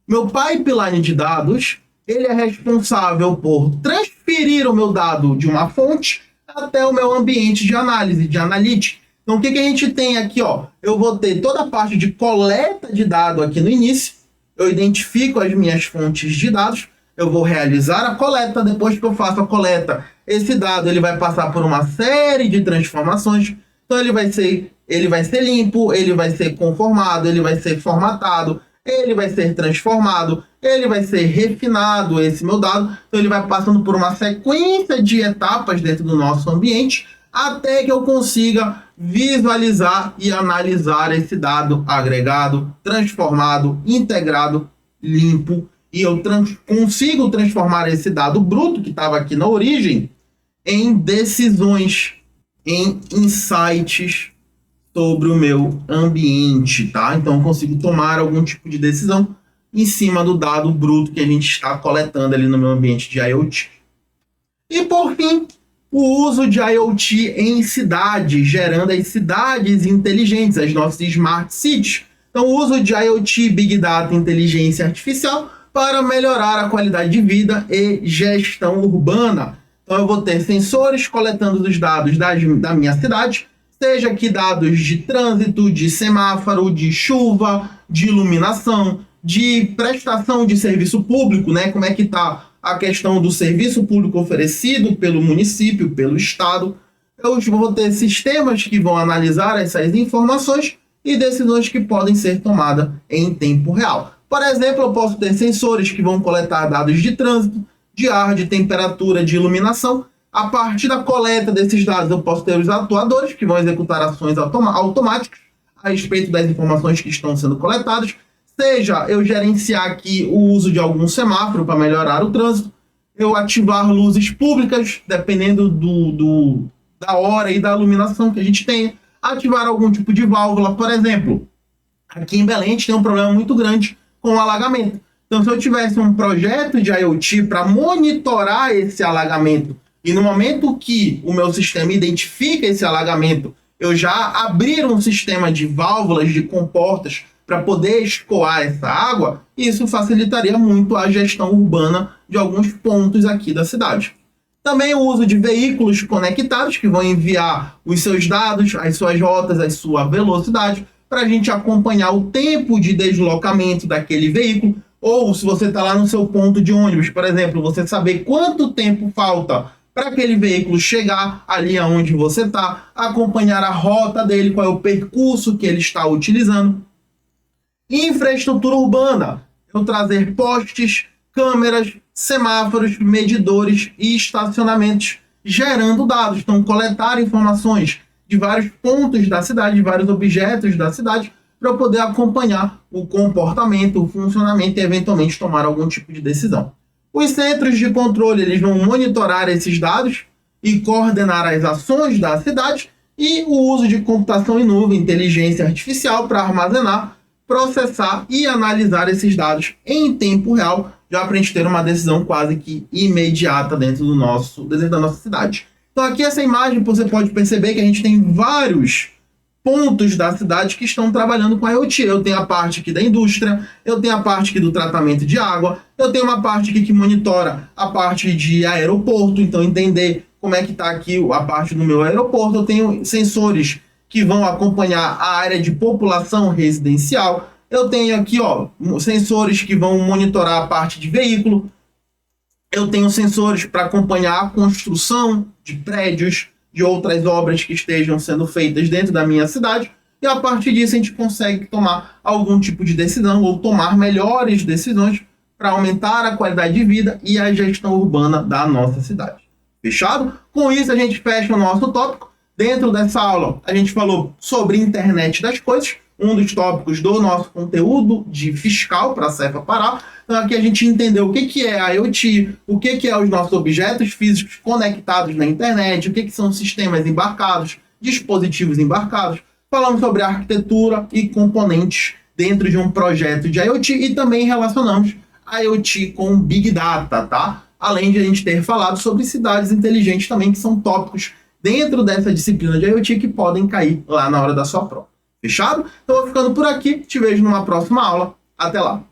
Meu pipeline de dados, ele é responsável por transferir o meu dado de uma fonte até o meu ambiente de análise, de analytics. Então, o que a gente tem aqui, ó? Eu vou ter toda a parte de coleta de dado aqui no início. Eu identifico as minhas fontes de dados. Eu vou realizar a coleta. Depois que eu faço a coleta, esse dado ele vai passar por uma série de transformações. Então, ele vai ser limpo, ele vai ser conformado, ele vai ser formatado, ele vai ser transformado, ele vai ser refinado, esse meu dado. Então, ele vai passando por uma sequência de etapas dentro do nosso ambiente até que eu consiga visualizar e analisar esse dado agregado, transformado, integrado, limpo, e eu consigo transformar esse dado bruto que estava aqui na origem em decisões, em insights sobre o meu ambiente, tá? Então eu consigo tomar algum tipo de decisão em cima do dado bruto que a gente está coletando ali no meu ambiente de IoT. E por fim, o uso de IoT em cidades, gerando as cidades inteligentes, as nossas Smart Cities. Então, o uso de IoT, Big Data, inteligência artificial para melhorar a qualidade de vida e gestão urbana. Então, eu vou ter sensores coletando os dados da minha cidade, seja aqui dados de trânsito, de semáforo, de chuva, de iluminação, de prestação de serviço público, né? Como é que está a questão do serviço público oferecido pelo município, pelo estado. eu vou ter sistemas que vão analisar essas informações e decisões que podem ser tomadas em tempo real. Por exemplo, eu posso ter sensores que vão coletar dados de trânsito, de ar, de temperatura, de iluminação. A partir da coleta desses dados, eu posso ter os atuadores que vão executar ações automáticas a respeito das informações que estão sendo coletadas, seja eu gerenciar aqui o uso de algum semáforo para melhorar o trânsito, eu ativar luzes públicas, dependendo da hora e da iluminação que a gente tenha, ativar algum tipo de válvula. Por exemplo, aqui em Belém a gente tem um problema muito grande com o alagamento. Então, se eu tivesse um projeto de IoT para monitorar esse alagamento, e no momento que o meu sistema identifica esse alagamento, eu já abrir um sistema de válvulas, de comportas, para poder escoar essa água, isso facilitaria muito a gestão urbana de alguns pontos aqui da cidade. Também o uso de veículos conectados, que vão enviar os seus dados, as suas rotas, a sua velocidade, para a gente acompanhar o tempo de deslocamento daquele veículo, ou se você está lá no seu ponto de ônibus, por exemplo, você saber quanto tempo falta para aquele veículo chegar ali aonde você está, acompanhar a rota dele, qual é o percurso que ele está utilizando. Infraestrutura urbana, eu trazer postes, câmeras, semáforos, medidores e estacionamentos, gerando dados. Então, coletar informações de vários pontos da cidade, de vários objetos da cidade, para poder acompanhar o comportamento, o funcionamento e, eventualmente, tomar algum tipo de decisão. Os centros de controle, eles vão monitorar esses dados e coordenar as ações da cidade, e o uso de computação em nuvem, inteligência artificial, para armazenar, processar e analisar esses dados em tempo real, já para a gente ter uma decisão quase que imediata dentro da nossa cidade. Então aqui essa imagem você pode perceber que a gente tem vários pontos da cidade que estão trabalhando com a IoT. Eu tenho a parte aqui da indústria, eu tenho a parte aqui do tratamento de água, eu tenho uma parte aqui que monitora a parte de aeroporto, então entender como é que está aqui a parte do meu aeroporto. Eu tenho sensores que vão acompanhar a área de população residencial. Eu tenho aqui sensores que vão monitorar a parte de veículo. Eu tenho sensores para acompanhar a construção de prédios, de outras obras que estejam sendo feitas dentro da minha cidade. E a partir disso a gente consegue tomar algum tipo de decisão ou tomar melhores decisões para aumentar a qualidade de vida e a gestão urbana da nossa cidade. Fechado? Com isso a gente fecha o nosso tópico. Dentro dessa aula, a gente falou sobre internet das coisas, um dos tópicos do nosso conteúdo de fiscal para a Cefa Pará. Então aqui a gente entendeu o que é a IoT, o que é os nossos objetos físicos conectados na internet, o que são sistemas embarcados, dispositivos embarcados. Falamos sobre arquitetura e componentes dentro de um projeto de IoT e também relacionamos a IoT com Big Data, tá? Além de a gente ter falado sobre cidades inteligentes também, que são tópicos dentro dessa disciplina de IoT que podem cair lá na hora da sua prova. Fechado? Então vou ficando por aqui. Te vejo numa próxima aula. Até lá!